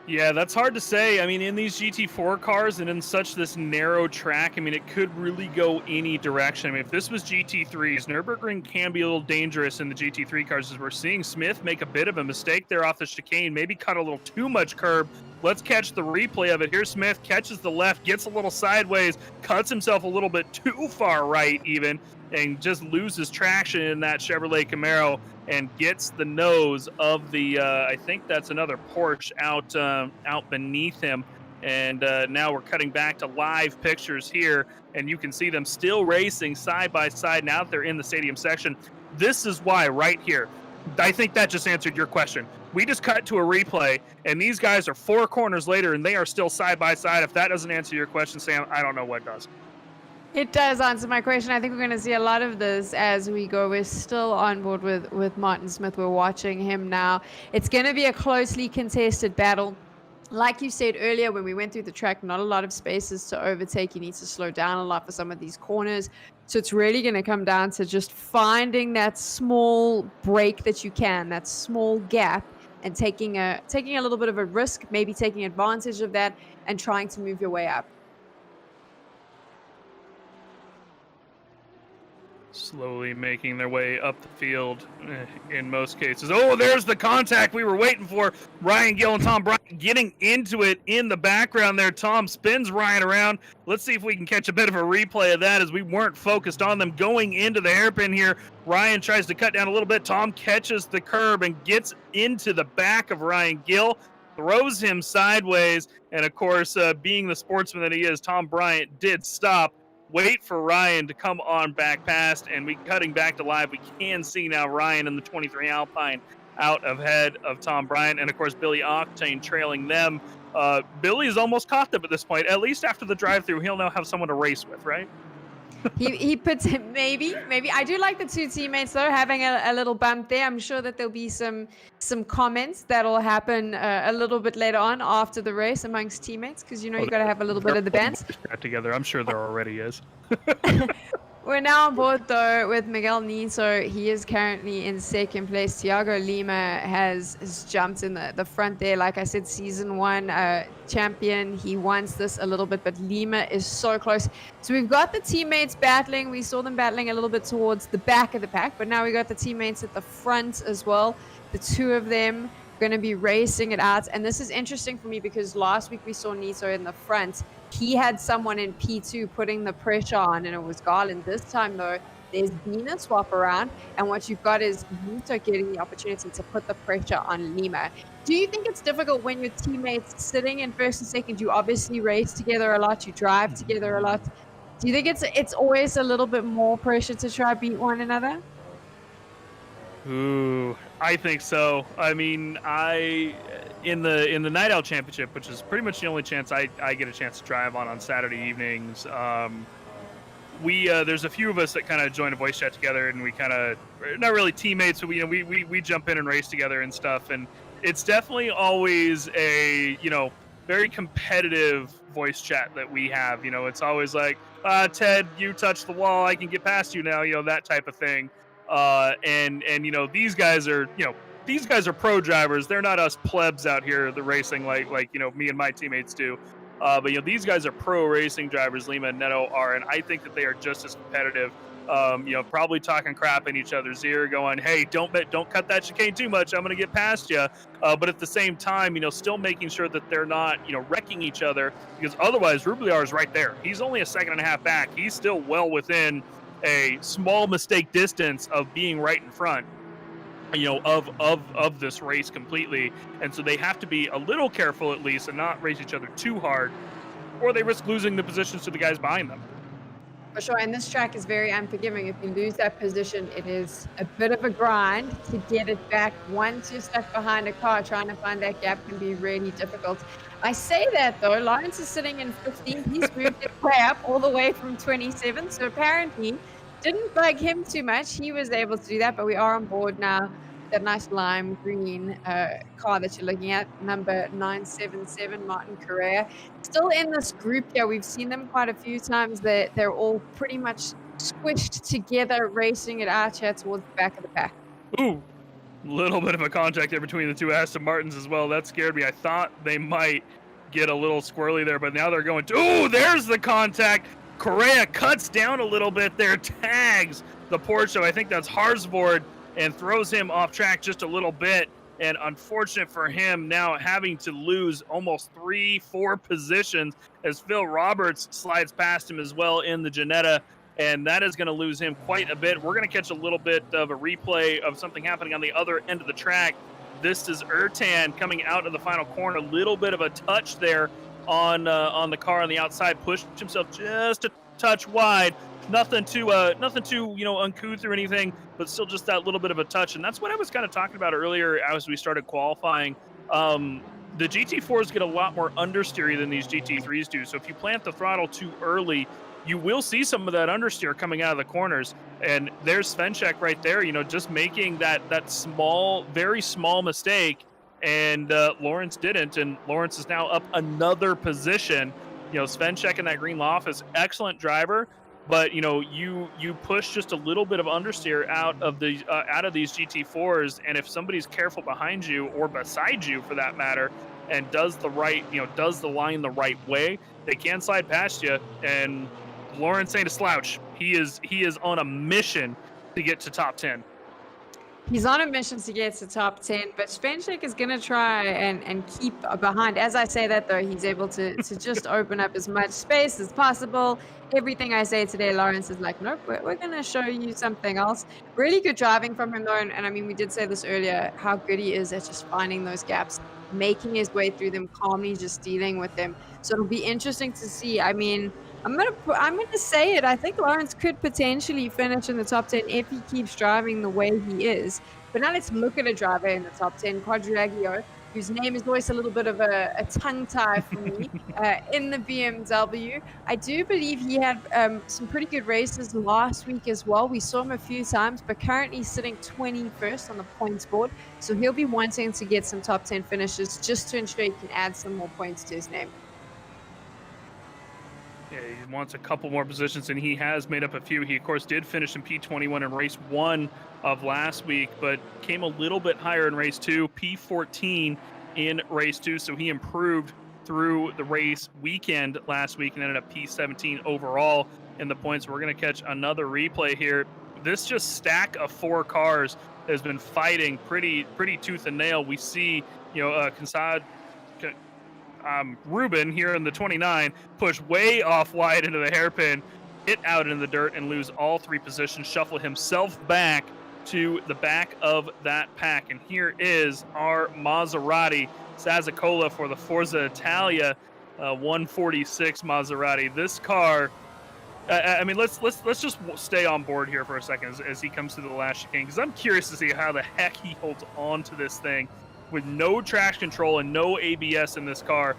Yeah, that's hard to say. I mean, in these GT4 cars and in such this narrow track, I mean, it could really go any direction. I mean, if this was GT3s, Nurburgring can be a little dangerous in the GT3 cars, as we're seeing Smith make a bit of a mistake there off the chicane, maybe cut a little too much curb. Let's catch the replay of it. Here's Smith, catches the left, gets a little sideways, cuts himself a little bit too far right even, and just loses traction in that Chevrolet Camaro and gets the nose of the, I think that's another Porsche out beneath him. And now we're cutting back to live pictures here, and you can see them still racing side by side now that they're in the stadium section. This is why right here, I think that just answered your question. We just cut to a replay, and these guys are 4 corners later, and they are still side by side. If that doesn't answer your question, Sam, I don't know what does. It does answer my question. I think we're going to see a lot of this as we go. We're still on board with Martin Smith. We're watching him now. It's going to be a closely contested battle. Like you said earlier, when we went through the track, not a lot of spaces to overtake. You need to slow down a lot for some of these corners. So it's really going to come down to just finding that small break that you can, that small gap, and taking a little bit of a risk, maybe taking advantage of that and trying to move your way up. Slowly making their way up the field in most cases. Oh, there's the contact we were waiting for. Ryan Gill and Tom Bryant getting into it in the background there. Tom spins Ryan around. Let's see if we can catch a bit of a replay of that, as we weren't focused on them going into the hairpin here. Ryan tries to cut down a little bit. Tom catches the curb and gets into the back of Ryan Gill, throws him sideways. And of course, being the sportsman that he is, Tom Bryant did stop, wait for Ryan to come on back past, and we cutting back to live. We can see now Ryan in the 23 Alpine out ahead of Tom Bryant, and of course Billy Octane trailing them. Billy's almost caught them at this point. At least after the drive-through, he'll now have someone to race with, right? He puts maybe. I do like the two teammates though having a little bump there. I'm sure that there'll be some comments that'll happen a little bit later on after the race amongst teammates, because you know you got to have a little bit of the bands. Together, I'm sure there already is. We're now on board though with Miguel Nieto. He is currently in second place. Thiago Lima has jumped in the front there. Like I said, season 1 champion. He wants this a little bit, but Lima is so close. So we've got the teammates battling. We saw them battling a little bit towards the back of the pack, but now we got the teammates at the front as well. The two of them going to be racing it out. And this is interesting for me because last week we saw Nieto in the front. He had someone in P2 putting the pressure on, and it was Garland. This time, though, there's been a swap around, and what you've got is Nieto getting the opportunity to put the pressure on Lima. Do you think it's difficult when your teammates sitting in first and second? You obviously race together a lot, you drive together a lot. Do you think it's always a little bit more pressure to try beat one another? Ooh, I think so. I mean, in the Night Owl Championship, which is pretty much the only chance I get a chance to drive on Saturday evenings. There's a few of us that kind of join a voice chat together, and we kind of not really teammates, but we jump in and race together and stuff. And it's definitely always a very competitive voice chat that we have. It's always like, Ted, you touched the wall, I can get past you now. That type of thing. And these guys are pro drivers. They're not us plebs out here the racing like me and my teammates do. But these guys are pro racing drivers. Lima and Neto are, and I think that they are just as competitive. Probably talking crap in each other's ear, going, "Hey, don't cut that chicane too much. I'm going to get past you." But at the same time, still making sure that they're not wrecking each other, because otherwise Rubliar is right there. He's only a second and a half back. He's still well within a small mistake distance of being right in front of this race completely. And so they have to be a little careful at least and not race each other too hard, or they risk losing the positions to the guys behind them. For sure, and this track is very unforgiving. If you lose that position, it is a bit of a grind to get it back. Once you're stuck behind a car, trying to find that gap can be really difficult. I say that though, Lawrence is sitting in 15th. He's moved it way up all the way from 27th, so apparently didn't bug him too much. He was able to do that, but we are on board now. That nice lime green car that you're looking at, number 977, Martin Correa. Still in this group here. We've seen them quite a few times. They're all pretty much squished together, racing it out here towards the back of the pack. Ooh, little bit of a contact there between the two Aston Martins as well. That scared me. I thought they might get a little squirrely there, but now they're going to, ooh, there's the contact. Correa cuts down a little bit there, tags the Porsche. I think that's Harsvord, and throws him off track just a little bit. And unfortunate for him, now having to lose almost 3-4 positions as Phil Roberts slides past him as well in the Ginetta. And that is going to lose him quite a bit. We're going to catch a little bit of a replay of something happening on the other end of the track. This is Ertan coming out of the final corner. A little bit of a touch there on the car on the outside. Pushed himself just a touch wide. Nothing too uncouth or anything, but still just that little bit of a touch. And that's what I was kind of talking about earlier as we started qualifying. The GT4s get a lot more understeer than these GT3s do. So if you plant the throttle too early, you will see some of that understeer coming out of the corners. And there's Svenchek right there, just making that small, very small mistake. And Lawrence didn't. And Lawrence is now up another position. Svenchek in that green loft is excellent driver. But you push just a little bit of understeer out of these GT4s, and if somebody's careful behind you or beside you, for that matter, and does the line the right way, they can slide past you. And Lawrence ain't a slouch. He is on a mission to get to top 10. He's on a mission to get to top 10, but Svenchek is going to try and keep behind. As I say that, though, he's able to just open up as much space as possible. Everything I say today, Lawrence is like, nope, we're going to show you something else. Really good driving from him, though. And I mean, we did say this earlier, how good he is at just finding those gaps, making his way through them calmly, just dealing with them. So it'll be interesting to see. I mean, I'm gonna say it. I think Lawrence could potentially finish in the top 10 if he keeps driving the way he is. But now let's look at a driver in the top 10, Quadragio, whose name is always a little bit of a tongue tie for me, in the BMW. I do believe he had some pretty good races last week as well. We saw him a few times, but currently sitting 21st on the points board. So he'll be wanting to get some top 10 finishes just to ensure he can add some more points to his name. Yeah, he wants a couple more positions, and he has made up a few. He, of course, did finish in P21 in race 1 of last week, but came a little bit higher in race 2, P14 in race 2, so he improved through the race weekend last week and ended up P17 overall in the points. We're going to catch another replay here. This just stack of 4 cars has been fighting pretty tooth and nail. We see, Kansad Ruben here in the 29 push way off wide into the hairpin, hit out in the dirt and lose all 3 positions, shuffle himself back to the back of that pack. And here is our Maserati Sazzacola for the Forza Italia 146 Maserati. This car, I mean, let's just stay on board here for a second as he comes through the last chicane, because I'm curious to see how the heck he holds on to this thing with no traction control and no ABS in this car,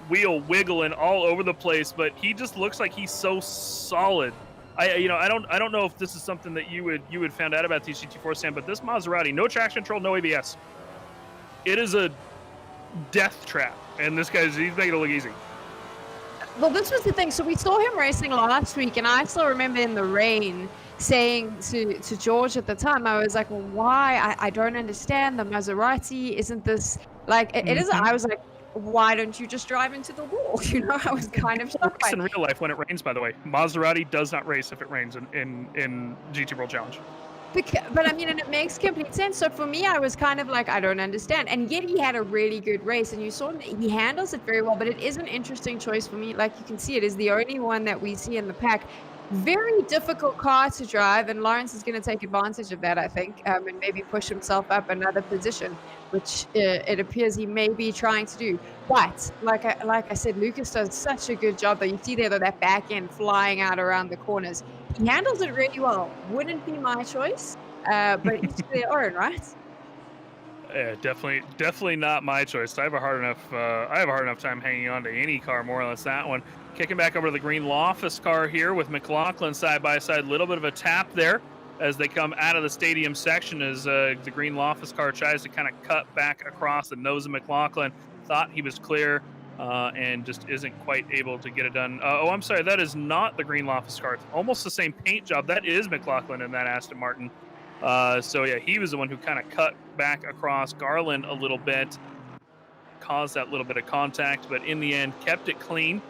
wheel wiggling all over the place, but he just looks like he's so solid. I don't know if this is something that you would found out about these GT4, Sam, but this Maserati, no traction control, no ABS. It is a death trap, and he's making it look easy. Well, this was the thing. So we saw him racing last week, and I still remember in the rain saying to George at the time, I was like, well, why? I don't understand the Maserati. Isn't this like it is? I was like, why don't you just drive into the wall? I was kind of shocked. In real life, when it rains, by the way, Maserati does not race if it rains in GT World Challenge. But I mean, and it makes complete sense. So for me, I was kind of like, I don't understand. And yet he had a really good race, and you saw he handles it very well. But it is an interesting choice for me. Like you can see, it is the only one that we see in the pack. Very difficult car to drive, and Lawrence is going to take advantage of that, I think, and maybe push himself up another position, which it appears he may be trying to do. But like I said, Lucas does such a good job that you see there that back end flying out around the corners. He handles it really well. Wouldn't be my choice, but each their own, right? Yeah, definitely not my choice. I have a hard enough time hanging on to any car, more or less that one. Kicking back over to the green Loftus car here with McLaughlin side by side. Little bit of a tap there as they come out of the stadium section as the green Loftus car tries to kind of cut back across the nose of McLaughlin. Thought he was clear and just isn't quite able to get it done. I'm sorry, that is not the green Loftus car. It's almost the same paint job. That is McLaughlin in that Aston Martin. So yeah, he was the one who kind of cut back across Garland a little bit, caused that little bit of contact, but in the end kept it clean.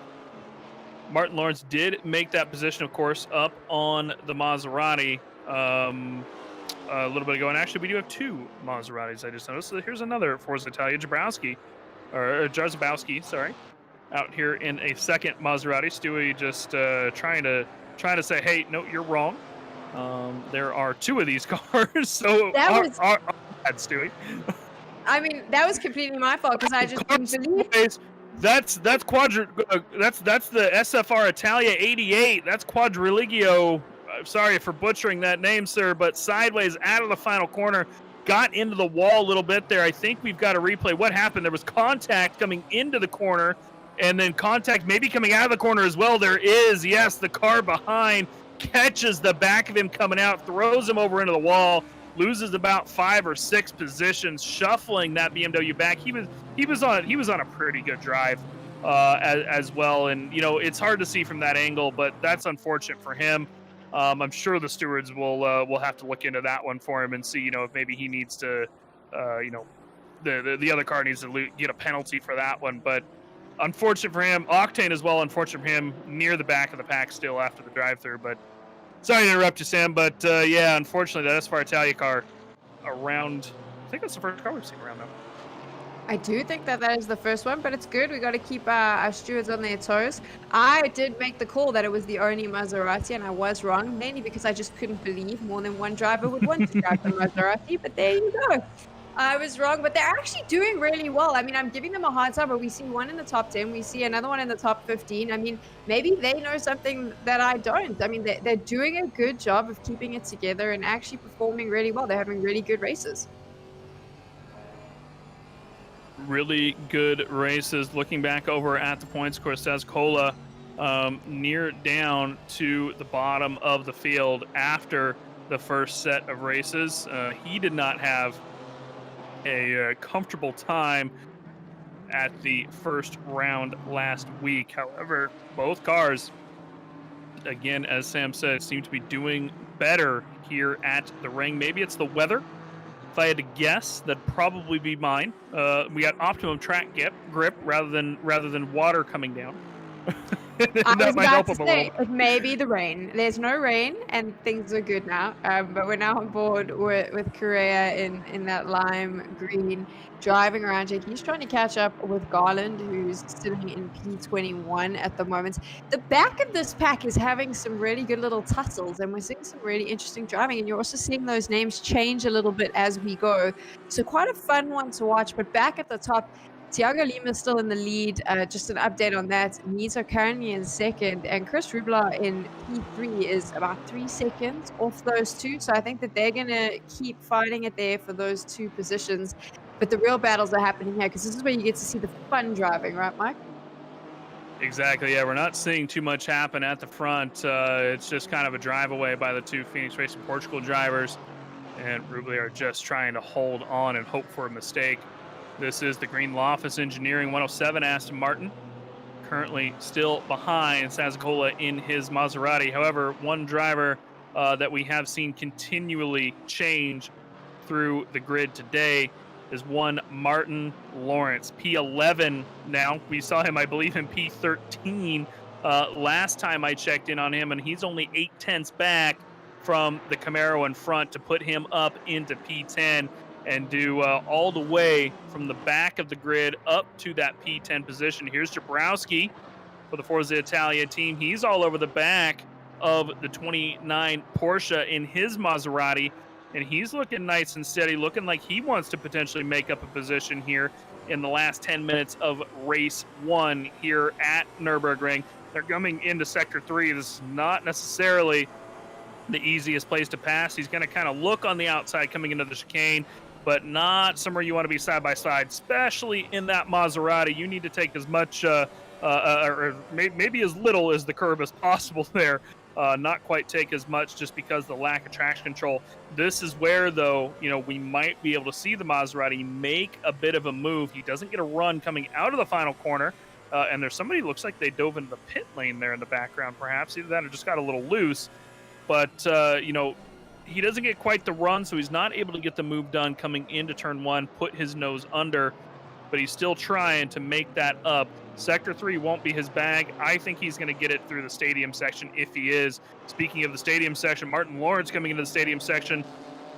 Martin Lawrence did make that position, of course, up on the Maserati a little bit ago. And actually, we do have 2 Maseratis, I just noticed. So here's another Forza Italia, Jarzabowski, sorry, out here in a second Maserati. Stewie just trying to say, hey, no, you're wrong. There are 2 of these cars, so our bad, Stewie. I mean, that was completely my fault because I just couldn't believe. That's the SFR Italia 88. That's Quadriligio. Sorry for butchering that name, sir, but sideways out of the final corner, got into the wall a little bit there. I think we've got a replay. What happened? There was contact coming into the corner, and then contact maybe coming out of the corner as well. There is, yes, the car behind catches the back of him coming out, throws him over into the wall, loses about 5 or 6 positions, shuffling that BMW back. He was on a pretty good drive as well, and it's hard to see from that angle, but that's unfortunate for him. I'm sure the stewards will have to look into that one for him and see if maybe he needs to the other car needs to get a penalty for that one. But unfortunate for him. Octane as well, unfortunate for him, near the back of the pack still after the drive-through. But sorry to interrupt you, Sam, but yeah, unfortunately, that SFR Italia car around, I think that's the first car we've seen around now. I do think that is the first one, but it's good. We got to keep our stewards on their toes. I did make the call that it was the only Maserati, and I was wrong, mainly because I just couldn't believe more than one driver would want to drive the Maserati, but there you go. I was wrong, but they're actually doing really well. I mean, I'm giving them a hard time, but we see one in the top 10. We see another one in the top 15. I mean, maybe they know something that I don't. I mean, they're doing a good job of keeping it together and actually performing really well. They're having really good races. Really good races. Looking back over at the points course, Cola near down to the bottom of the field after the first set of races. He did not have a comfortable time at the first round last week. However, both cars, again, as Sam said, seem to be doing better here at the ring. Maybe it's the weather. If I had to guess, that'd probably be mine. We got optimum track grip rather than water coming down. I That was might help about to him a little say, bit. it may be the rain. There's no rain, and things are good now. But we're now on board with Correa in that lime green, driving around. Jake, he's trying to catch up with Garland, who's sitting in P21 at the moment. The back of this pack is having some really good little tussles, and we're seeing some really interesting driving. And you're also seeing those names change a little bit as we go. So quite a fun one to watch. But back at the top, Thiago Lima is still in the lead. Just an update on that. Nito currently in second, and Chris Rubler in P3 is about 3 seconds off those two. So I think that they're going to keep fighting it there for those two positions. But the real battles are happening here because this is where you get to see the fun driving, right, Mike? Exactly. Yeah, we're not seeing too much happen at the front. It's just kind of a drive away by the two Phoenix Racing Portugal drivers, and Rubler are just trying to hold on and hope for a mistake. This is the Green Loftus Engineering 107 Aston Martin, currently still behind Sazacola in his Maserati. However, one driver that we have seen continually change through the grid today is one Martin Lawrence, P11 now. We saw him, I believe, in P13 last time I checked in on him, and he's only 0.8 back from the Camaro in front to put him up into P10 and do all the way from the back of the grid up to that P10 position. Here's Jabrowski for the Forza Italia team. He's all over the back of the 29 Porsche in his Maserati, and he's looking nice and steady, looking like he wants to potentially make up a position here in the last 10 minutes of race 1 here at Nurburgring. They're coming into Sector 3. This is not necessarily the easiest place to pass. He's going to kind of look on the outside coming into the chicane, but not somewhere you want to be side by side, especially in that Maserati. You need to take as much, or maybe as little as the curb as possible there. Not quite take as much just because of the lack of traction control. This is where, though, we might be able to see the Maserati make a bit of a move. He doesn't get a run coming out of the final corner, and there's somebody who looks like they dove into the pit lane there in the background, perhaps. Either that or just got a little loose. But, he doesn't get quite the run, so he's not able to get the move done coming into turn 1, put his nose under, but he's still trying to make that up. Sector 3 won't be his bag. I think he's going to get it through the stadium section if he is. Speaking of the stadium section, Martin Lawrence coming into the stadium section,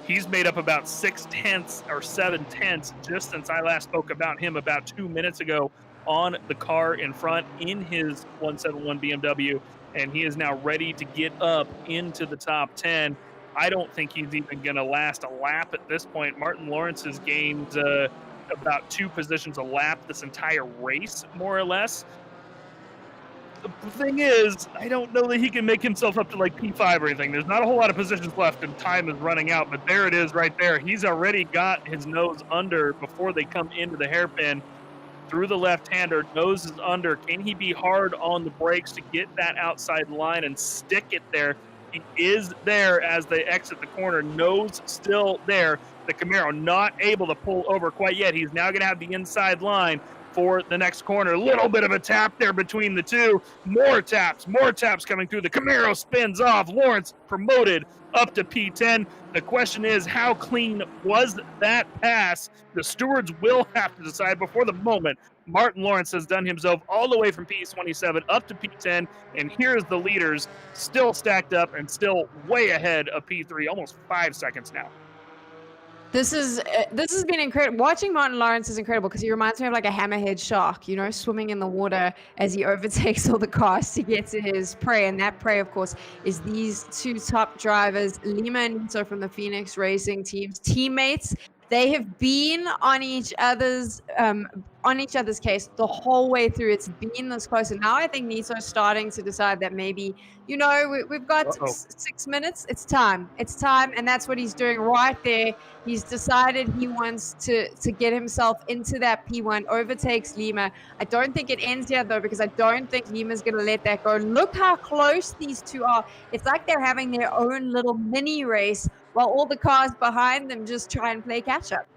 he's made up about 6/10 or 7/10 just since I last spoke about him about 2 minutes ago on the car in front in his 171 BMW, and he is now ready to get up into the top 10. I don't think he's even going to last a lap at this point. Martin Lawrence has gained about 2 positions a lap this entire race, more or less. The thing is, I don't know that he can make himself up to like P5 or anything. There's not a whole lot of positions left and time is running out, but there it is right there. He's already got his nose under before they come into the hairpin. Through the left-hander, nose is under. Can he be hard on the brakes to get that outside line and stick it there? He is there as they exit the corner. Nose still there. The Camaro not able to pull over quite yet. He's now going to have the inside line for the next corner. A little bit of a tap there between the two. More taps coming through. The Camaro spins off. Lawrence promoted up to P10. The question is, how clean was that pass? The stewards will have to decide before the moment. Martin Lawrence has done himself all the way from P27 up to P10, and here's the leaders still stacked up and still way ahead of P3, almost 5 seconds now. This has been incredible. Watching Martin Lawrence is incredible because he reminds me of like a hammerhead shark, swimming in the water as he overtakes all the cars to get to his prey. And that prey, of course, is these two top drivers, Lima and Nito from the Phoenix Racing teams, teammates. They have been on each other's case the whole way through. It's been this close, and now I think Nito's starting to decide that maybe, we've got Uh-oh. 6 minutes. It's time. It's time, and that's what he's doing right there. He's decided he wants to get himself into that P1, overtakes Lima. I don't think it ends here though, because I don't think Lima's going to let that go. Look how close these two are. It's like they're having their own little mini race, while all the cars behind them just try and play catch up.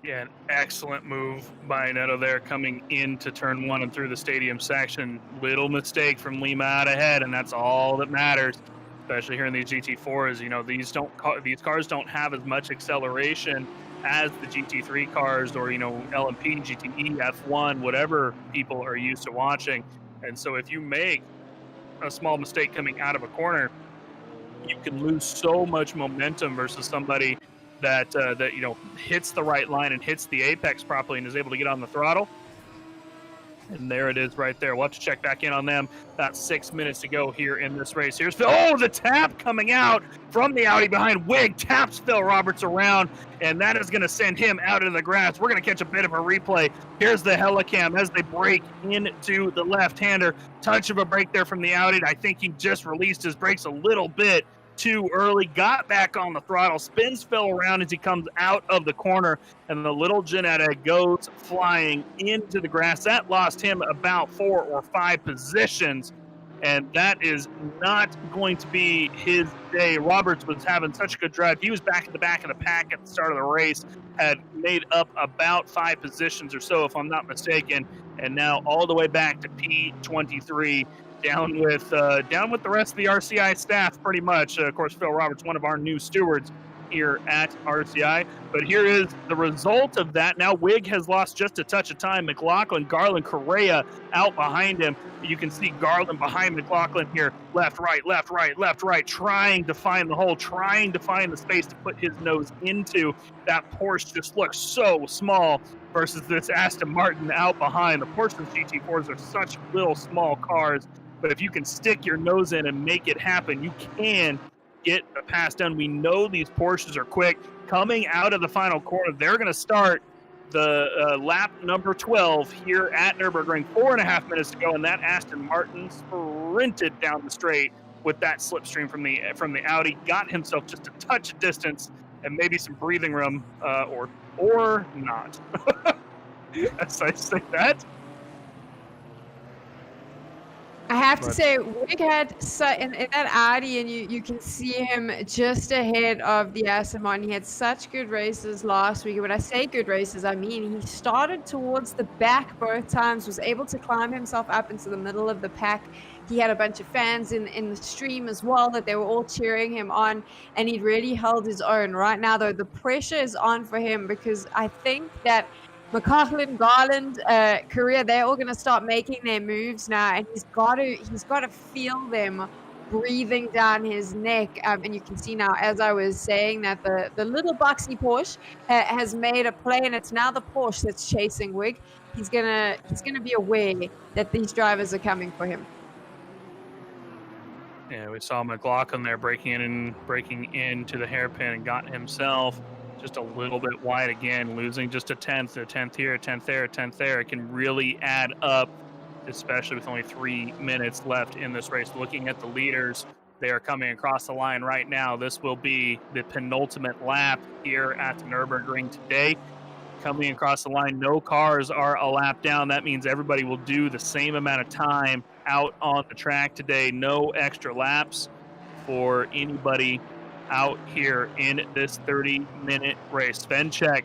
Yeah, an excellent move by Neto there, coming into turn 1 and through the stadium section. Little mistake from Lima out ahead, and that's all that matters, especially here in these GT4s. These cars don't have as much acceleration as the GT3 cars, or LMP, GTE, F1, whatever people are used to watching. And so if you make a small mistake coming out of a corner, you can lose so much momentum versus somebody that hits the right line and hits the apex properly and is able to get on the throttle. And there it is right there. We'll have to check back in on them. About 6 minutes to go here in this race. Here's Phil. Oh, the tap coming out from the Audi behind Wig. Taps Phil Roberts around, and that is going to send him out into the grass. We're going to catch a bit of a replay. Here's the Helicam as they break into the left-hander. Touch of a brake there from the Audi. I think he just released his brakes a little bit too early, got back on the throttle, spins Phil around as he comes out of the corner, and the little Ginetta goes flying into the grass. That lost him about 4 or 5 positions, and that is not going to be his day. Roberts was having such a good drive. He was back at the back of the pack at the start of the race, had made up about 5 positions or so, if I'm not mistaken, and now all the way back to P23. Down with the rest of the RCI staff, pretty much. Of course, Phil Roberts, one of our new stewards here at RCI. But here is the result of that. Now Wig has lost just a touch of time. McLaughlin, Garland, Correa out behind him. You can see Garland behind McLaughlin here. Left, right, left, right, left, right, trying to find the hole, trying to find the space to put his nose into. That Porsche just looks so small versus this Aston Martin out behind. The Porsche GT4s are such little small cars. But if you can stick your nose in and make it happen, you can get a pass done. We know these Porsches are quick. Coming out of the final corner, they're going to start the lap number 12 here at Nurburgring. 4.5 minutes to go, and that Aston Martin sprinted down the straight with that slipstream from the Audi. Got himself just a touch of distance and maybe some breathing room, or not. As I say that. I have to say, Wig had in that Audi, and you can see him just ahead of the Aston Martin. He had such good races last week. When I say good races, I mean he started towards the back both times, was able to climb himself up into the middle of the pack. He had a bunch of fans in the stream as well that they were all cheering him on, and he really held his own. Right now, though, the pressure is on for him, because I think that McLaughlin, Garland, Korea, they're all going to start making their moves now, and he's got to feel them breathing down his neck. And you can see now, as I was saying, that the little boxy Porsche has made a play, and it's now the Porsche that's chasing Wig. He's gonna be aware that these drivers are coming for him. Yeah, we saw McLaughlin there breaking into the hairpin and got himself just a little bit wide again, losing just a tenth here, a tenth there, a tenth there. It can really add up, especially with only 3 minutes left in this race. Looking at the leaders, they are coming across the line right now. This will be the penultimate lap here at the Nurburgring today. Coming across the line, no cars are a lap down. That means everybody will do the same amount of time out on the track today. No extra laps for anybody out here in this 30-minute race. Svenchek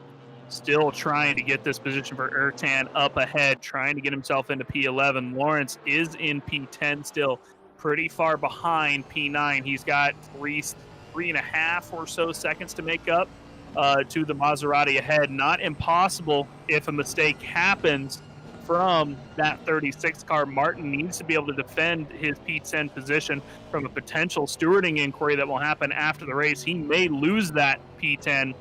still trying to get this position for Ertan up ahead, trying to get himself into P11. Lawrence is in P10 still, pretty far behind P9. He's got three and a half or so seconds to make up to the Maserati ahead. Not impossible if a mistake happens from that 36 car. Martin needs to be able to defend his P10 position from a potential stewarding inquiry that will happen after the race. He may lose that P10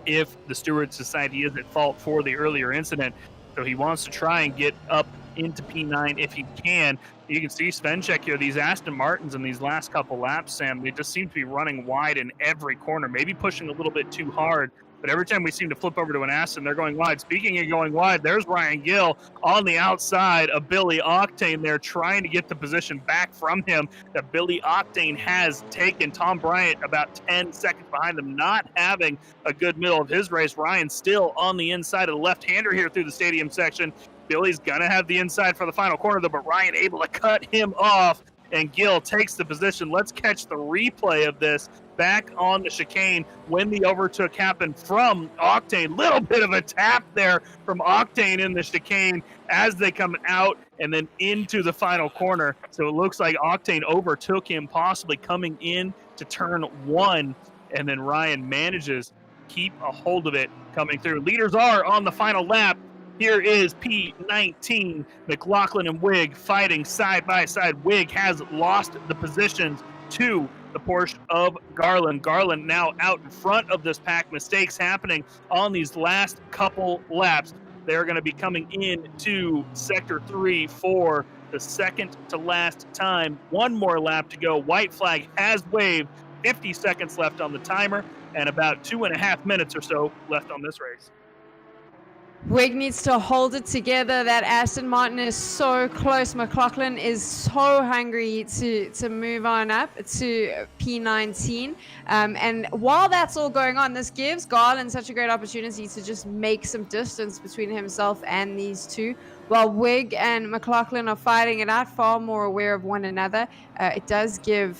if the stewards decide he is at fault for the earlier incident. So he wants to try and get up into P9 if he can. You can see Svencheck here, these Aston Martins in these last couple laps, Sam, they just seem to be running wide in every corner, maybe pushing a little bit too hard. But every time we seem to flip over to an Aston, they're going wide. Speaking of going wide, there's Ryan Gill on the outside of Billy Octane there, trying to get the position back from him that Billy Octane has taken. Tom Bryant about 10 seconds behind them, not having a good middle of his race. Ryan still on the inside of the left-hander here through the stadium section. Billy's going to have the inside for the final corner, though, but Ryan able to cut him off, and Gill takes the position. Let's catch the replay of this back on the chicane when the overtook happened from Octane. Little bit of a tap there from Octane in the chicane as they come out and then into the final corner. So it looks like Octane overtook him, possibly coming in to turn one, and then Ryan manages to keep a hold of it coming through. Leaders are on the final lap. Here is P19, McLaughlin and Wig fighting side by side. Wig has lost the positions to the Porsche of Garland. Garland now out in front of this pack. Mistakes happening on these last couple laps. They're going to be coming into Sector 3 for the second to last time. One more lap to go. White flag has waved. 50 seconds left on the timer and about 2.5 minutes or so left on this race. Wig needs to hold it together. That Aston Martin is so close. McLaughlin is so hungry to move on up to P19. And while that's all going on, this gives Garland such a great opportunity to just make some distance between himself and these two. While Wig and McLaughlin are fighting it out, far more aware of one another, it does give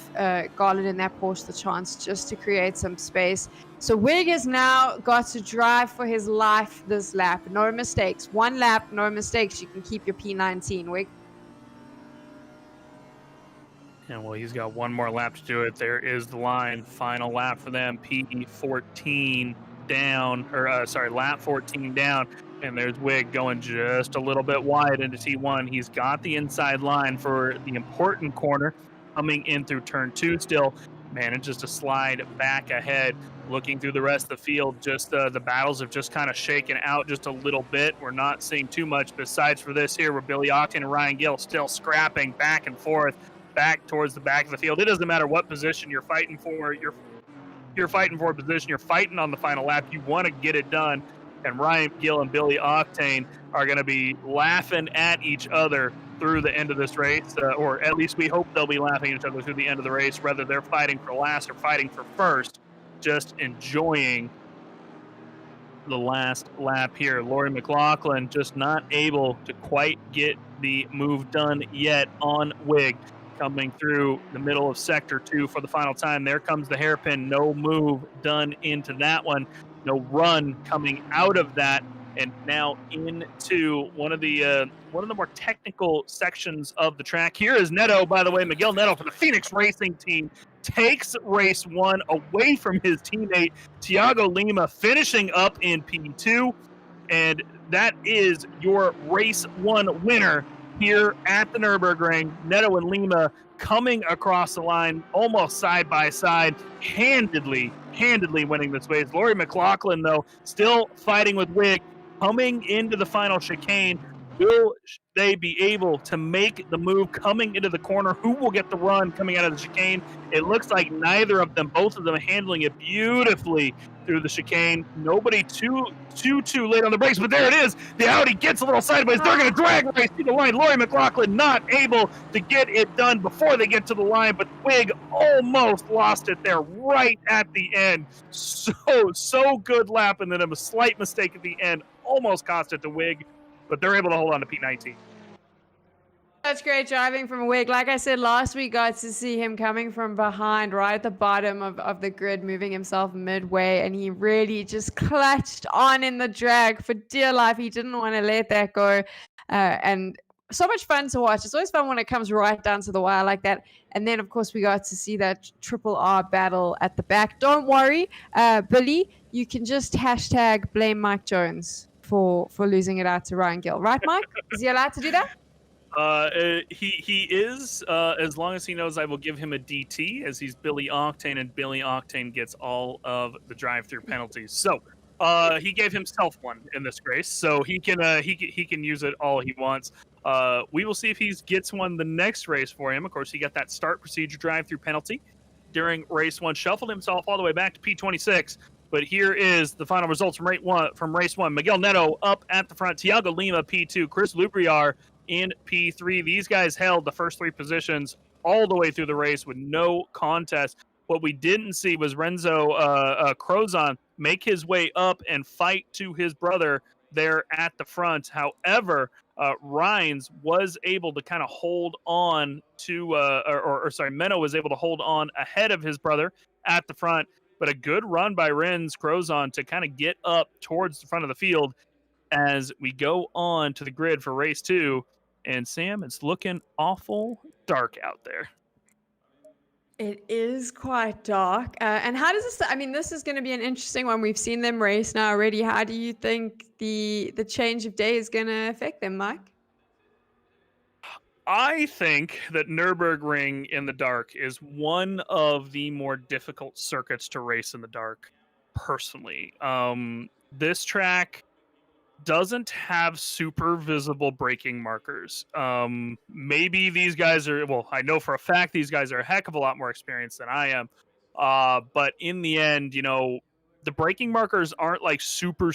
Garland in that Porsche the chance just to create some space. So Wig has now got to drive for his life this lap. No mistakes. One lap, no mistakes. You can keep your P19, Wig. And well, he's got one more lap to do it. There is the line. Final lap for them. P14 down, or lap 14 down. And there's Wig going just a little bit wide into T1. He's got the inside line for the important corner coming in through turn 2 still. Manages to slide back ahead. Looking through the rest of the field, just the battles have just kind of shaken out just a little bit. We're not seeing too much besides for this here, where Billy Octane and Ryan Gill still scrapping back and forth, back towards the back of the field. It doesn't matter what position you're fighting for. You're fighting for a position. You're fighting on the final lap. You want to get it done. And Ryan Gill and Billy Octane are going to be laughing at each other through the end of this race, or at least we hope they'll be laughing at each other through the end of the race, whether they're fighting for last or fighting for first. Just enjoying the last lap here. Laurie McLaughlin just not able to quite get the move done yet on Wig. Coming through the middle of Sector 2 for the final time. There comes the hairpin. No move done into that one. No run coming out of that. And now into one of the more technical sections of the track. Here is Neto, by the way, Miguel Neto for the Phoenix Racing Team. Takes race 1 away from his teammate Thiago Lima, finishing up in P2, and that is your race 1 winner here at the Nurburgring. Neto and Lima coming across the line almost side by side, handedly winning this race. Laurie McLaughlin, though, still fighting with Wig, coming into the final chicane. Will they be able to make the move coming into the corner? Who will get the run coming out of the chicane? It looks like neither of them, both of them handling it beautifully through the chicane. Nobody too late on the brakes, but there it is. The Audi gets a little sideways. They're going to drag race to the line. Laurie McLaughlin not able to get it done before they get to the line, but Wig almost lost it there right at the end. So good lap, and then a slight mistake at the end almost cost it to Wig, but they're able to hold on to P19. Such great driving from Wig. Like I said, last week got to see him coming from behind, right at the bottom of the grid, moving himself midway, and he really just clutched on in the drag for dear life. He didn't want to let that go, and so much fun to watch. It's always fun when it comes right down to the wire like that. And then, of course, we got to see that triple R battle at the back. Don't worry, Billy, you can just hashtag blame Mike Jones for losing it out to Ryan Gill. Right, Mike? Is he allowed to do that? He is, as long as he knows I will give him a DT, as he's Billy Octane, and Billy Octane gets all of the drive-through penalties. So, He gave himself one in this race, so he can use it all he wants. We will see if he gets one the next race for him. Of course, he got that start procedure drive-through penalty during race 1, shuffled himself all the way back to P26. But here is the final results from race 1. Miguel Neto up at the front, Tiago Lima P2, Chris Lubriar in P3. These guys held the first 3 positions all the way through the race with no contest. What we didn't see was Renzo Crozon make his way up and fight to his brother there at the front. However, Rhines was able to kind of hold on to, Menno was able to hold on ahead of his brother at the front. But a good run by Renz Crozon to kind of get up towards the front of the field as we go on to the grid for race 2. And Sam, it's looking awful dark out there. It is quite dark. And how does this, I mean, this is going to be an interesting one. We've seen them race now already. How do you think the change of day is going to affect them, Mike? I think that Nurburgring in the dark is one of the more difficult circuits to race in the dark, personally. This track doesn't have super visible braking markers. Maybe these guys are, well, I know for a fact these guys are a heck of a lot more experienced than I am. But in the end, you know, the braking markers aren't like super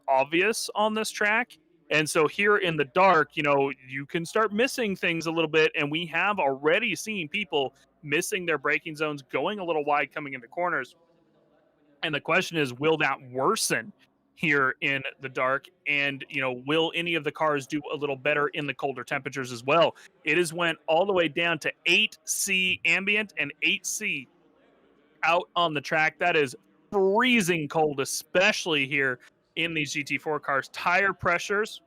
obvious on this track. And so here in the dark, you know, you can start missing things a little bit. And we have already seen people missing their braking zones, going a little wide coming into corners. And the question is, will that worsen here in the dark? And, you know, will any of the cars do a little better in the colder temperatures as well? It has went all the way down to 8C ambient and 8C out on the track. That is freezing cold, especially here in these GT4 cars. Tire pressures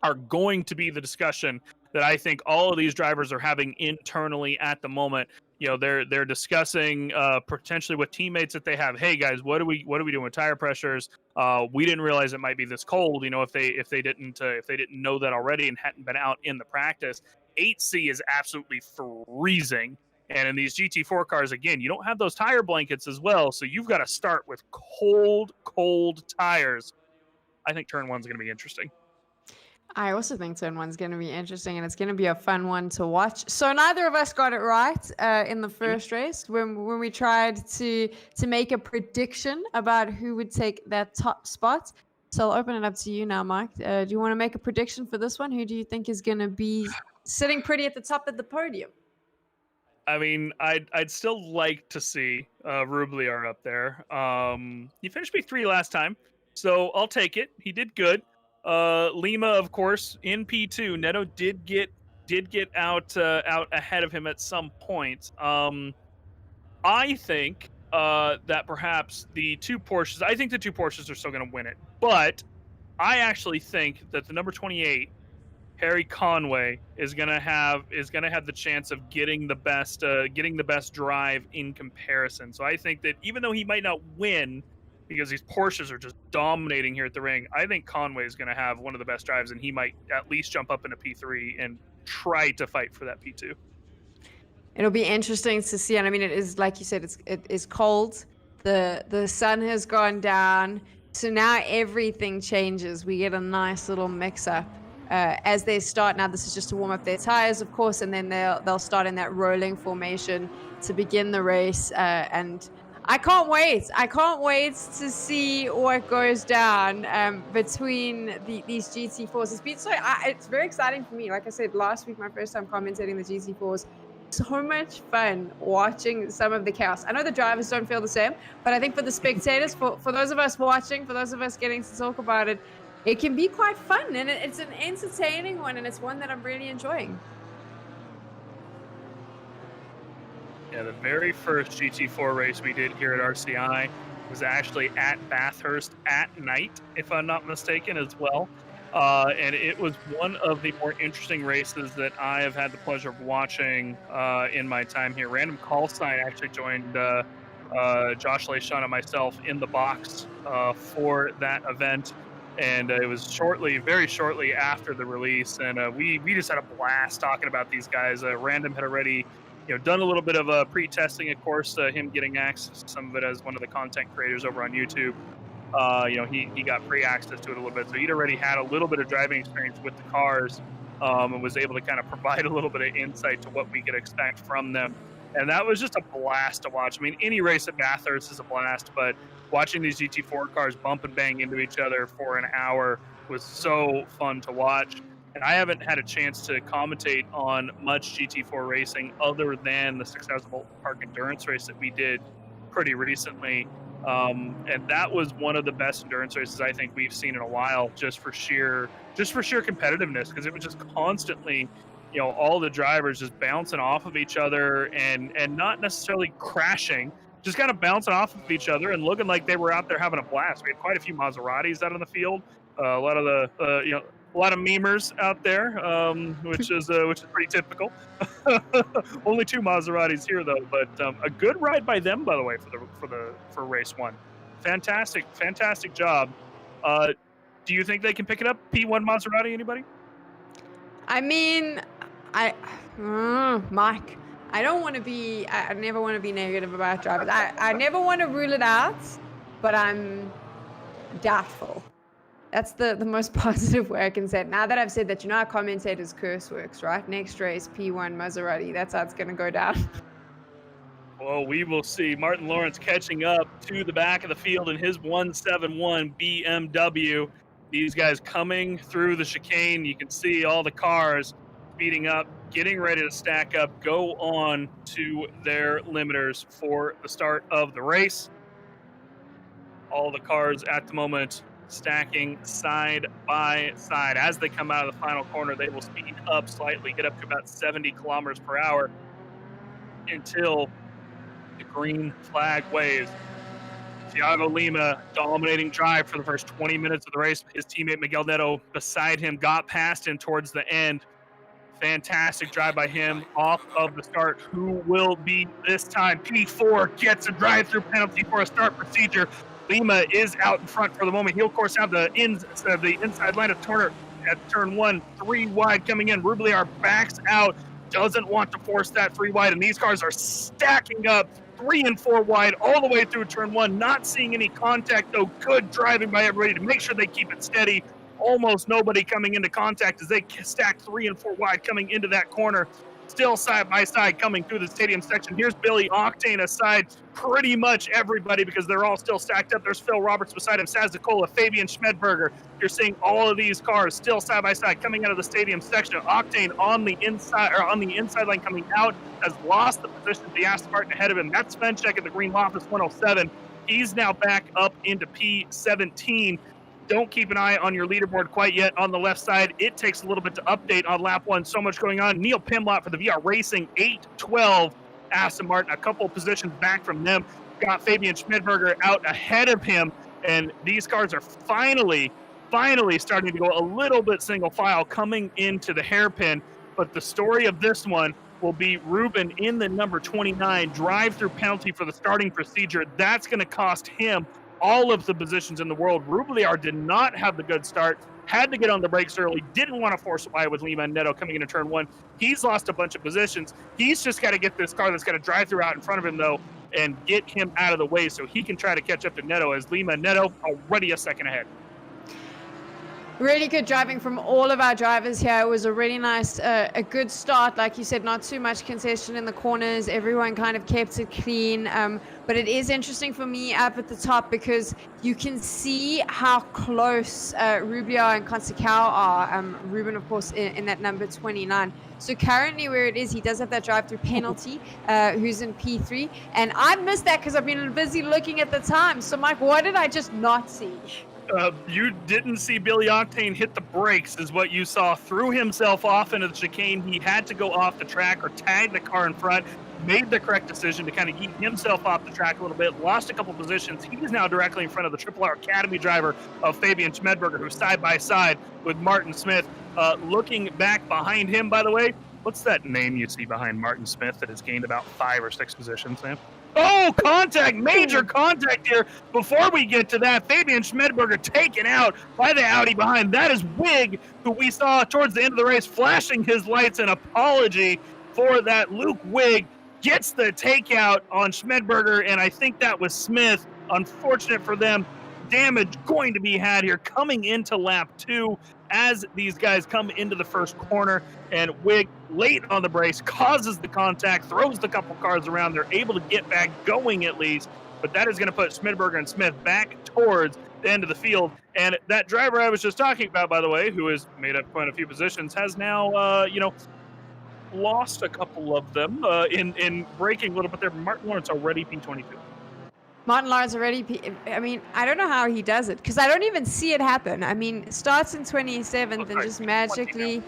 are going to be the discussion that I think all of these drivers are having internally at the moment. You know, they're discussing potentially with teammates that they have. Hey guys, what are we doing with tire pressures? We didn't realize it might be this cold. You know, if they didn't know that already and hadn't been out in the practice. 8C is absolutely freezing. And in these GT4 cars, again, you don't have those tire blankets as well, so you've got to start with cold tires. I think turn 1's going to be interesting. I also think turn 1's going to be interesting, and it's going to be a fun one to watch. So neither of us got it right in the first race when we tried to make a prediction about who would take that top spot. So I'll open it up to you now, Mike. Do you want to make a prediction for this one? Who do you think is going to be sitting pretty at the top of the podium? I mean, I'd still like to see Rubliar up there. He finished P3 last time, so I'll take it. He did good. Lima, of course, in P2. Neto did get out ahead of him at some point. I think that perhaps the 2 Porsches. I think the 2 Porsches are still going to win it, but I actually think that the number 28. Harry Conway is gonna have the chance of getting the best drive in comparison. So I think that even though he might not win because these Porsches are just dominating here at the ring, I think Conway is gonna have one of the best drives, and he might at least jump up into P3 and try to fight for that P2. It'll be interesting to see, and I mean, it is like you said, it is cold. The sun has gone down, so now everything changes. We get a nice little mix-up. As they start now, this is just to warm up their tires, of course, and then they'll start in that rolling formation to begin the race. And I can't wait. I can't wait to see what goes down between these GT4s. It's very exciting for me. Like I said last week, my first time commentating the GT4s. So much fun watching some of the chaos. I know the drivers don't feel the same, but I think for the spectators, for those of us watching, for those of us getting to talk about it, it can be quite fun, and it's an entertaining one, and it's one that I'm really enjoying. Yeah, the very first GT4 race we did here at RCI was actually at Bathurst at night, if I'm not mistaken, as well. And it was one of the more interesting races that I have had the pleasure of watching in my time here. Random Call Sign actually joined Josh Leishon and myself in the box for that event. And it was very shortly after the release, and we just had a blast talking about these guys. Random had already, done a little bit of pre-testing, of course, him getting access to some of it as one of the content creators over on YouTube. he got free access to it a little bit. So he'd already had a little bit of driving experience with the cars, and was able to kind of provide a little bit of insight to what we could expect from them. And that was just a blast to watch. I mean, any race at Bathurst is a blast, but watching these GT4 cars bump and bang into each other for an hour was so fun to watch. And I haven't had a chance to commentate on much GT4 racing other than the 6,000 volt park endurance race that we did pretty recently. And that was one of the best endurance races I think we've seen in a while, just for sheer competitiveness, because it was just constantly, all the drivers just bouncing off of each other and not necessarily crashing, just kind of bouncing off of each other and looking like they were out there having a blast. We had quite a few Maseratis out on the field, a lot of the a lot of memers out there, which is pretty typical. Only 2 Maseratis here though, but a good ride by them, by the way, for race 1. Fantastic job. Do you think they can pick it up? P1 Maserati, anybody? I mean, Mike, I don't want to be. I never want to be negative about drivers. I never want to rule it out, but I'm doubtful. That's the most positive way I can say it. Now that I've said that, how commentators' curse works, right? Next race, P1 Maserati. That's how it's going to go down. Well, we will see. Martin Lawrence catching up to the back of the field in his 171 BMW. These guys coming through the chicane. You can see all the cars speeding up, getting ready to stack up, go on to their limiters for the start of the race. All the cars at the moment stacking side by side. As they come out of the final corner, they will speed up slightly, get up to about 70 kilometers per hour until the green flag waves. Thiago Lima dominating drive for the first 20 minutes of the race. His teammate Miguel Neto beside him got past him towards the end. Fantastic drive by him off of the start. Who will be this time? P4 gets a drive-through penalty for a start procedure. Lima is out in front for the moment. He'll, of course, have the inside line of Turner at turn 1, 3 wide coming in. Roubliard backs out, doesn't want to force that 3 wide, and these cars are stacking up 3 and 4 wide all the way through turn 1. Not seeing any contact, though. Good driving by everybody to make sure they keep it steady. Almost nobody coming into contact as they stack 3 and 4 wide coming into that corner. Still side by side coming through the stadium section. Here's Billy Octane aside pretty much everybody because they're all still stacked up. There's Phil Roberts beside him, Sazacola, Fabian Schmedberger. You're seeing all of these cars still side by side coming out of the stadium section. Octane on the inside line coming out has lost the position to the Aston Martin ahead of him. That's Svenchek at the Green Loftus 107. He's now back up into P17. Don't keep an eye on your leaderboard quite yet on the left side. It takes a little bit to update on lap 1. So much going on. Neil Pimlott for the VR Racing 8-12. Aston Martin a couple positions back from them. Got Fabian Schmidberger out ahead of him. And these cars are finally starting to go a little bit single file coming into the hairpin. But the story of this one will be Ruben in the number 29 drive-through penalty for the starting procedure. That's going to cost him all of the positions in the world. Roubliard did not have the good start, had to get on the brakes early, didn't want to force it wide with Lima and Neto coming into turn 1. He's lost a bunch of positions. He's just got to get this car that's got a drive-through out in front of him, though, and get him out of the way so he can try to catch up to Neto, as Lima and Neto already a second ahead. Really good driving from all of our drivers here. It was a really nice, a good start. Like you said, not too much concession in the corners. Everyone kind of kept it clean. But it is interesting for me up at the top because you can see how close Rubio and Consecao are. Ruben, of course, in that number 29. So currently where it is, he does have that drive-through penalty, who's in P3. And I missed that because I've been busy looking at the time. So, Mike, what did I just not see? You didn't see Billy Octane hit the brakes is what you saw. Threw himself off into the chicane. He had to go off the track or tag the car in front. Made the correct decision to kind of keep himself off the track a little bit. Lost a couple positions. He's now directly in front of the Triple R Academy driver of Fabian Schmedberger, who's side by side with Martin Smith. Looking back behind him, by the way, what's that name you see behind Martin Smith that has gained about 5 or 6 positions, Sam? Oh, contact, major contact here. Before we get to that, Fabian Schmedberger taken out by the Audi behind. That is Wig, who we saw towards the end of the race flashing his lights. An apology for that. Luke Wig gets the takeout on Schmedberger, and I think that was Smith. Unfortunate for them. damage going to be had here coming into lap 2 as these guys come into the first corner, and Wig late on the brace causes the contact, throws the couple cars around. They're able to get back going at least, but that is going to put Schmidberger and Smith back towards the end of the field. And that driver I was just talking about, by the way, who has made up quite a few positions, has now, lost a couple of them in braking a little bit there. Martin Lawrence already P22. Martin Lawrence already, I mean, I don't know how he does it because I don't even see it happen. I mean, starts in 27th and just magically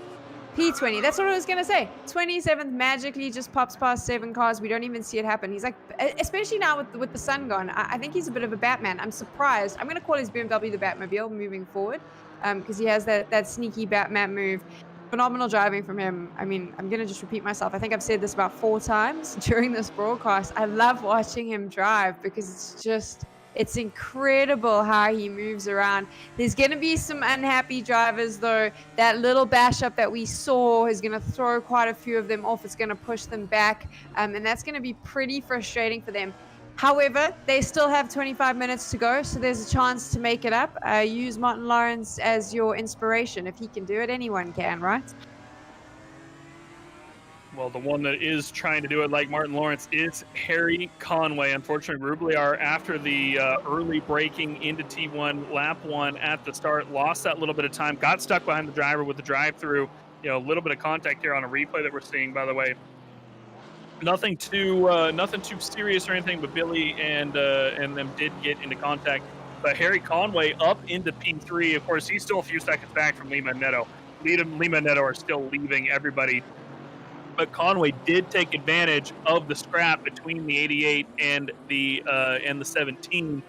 P20. That's what I was going to say. 27th magically just pops past 7 cars. We don't even see it happen. He's like, especially now with the sun gone, I think he's a bit of a Batman. I'm surprised. I'm going to call his BMW the Batmobile moving forward because he has that sneaky Batman move. Phenomenal driving from him. I mean, I'm going to just repeat myself. I think I've said this about 4 times during this broadcast. I love watching him drive because it's incredible how he moves around. There's going to be some unhappy drivers, though. That little bash up that we saw is going to throw quite a few of them off. It's going to push them back, and that's going to be pretty frustrating for them. However, they still have 25 minutes to go, so there's a chance to make it up. Use Martin Lawrence as your inspiration. If he can do it, anyone can, right? Well, the one that is trying to do it like Martin Lawrence is Harry Conway. Unfortunately, Rubliar, after the early braking into T1, lap 1 at the start, lost that little bit of time, got stuck behind the driver with the drive-through. A little bit of contact here on a replay that we're seeing, by the way. Nothing too serious or anything, but Billy and them did get into contact. But Harry Conway up into P3. Of course, he's still a few seconds back from Lima and Neto. Lima and Neto are still leaving everybody. But Conway did take advantage of the scrap between the 88 and the 17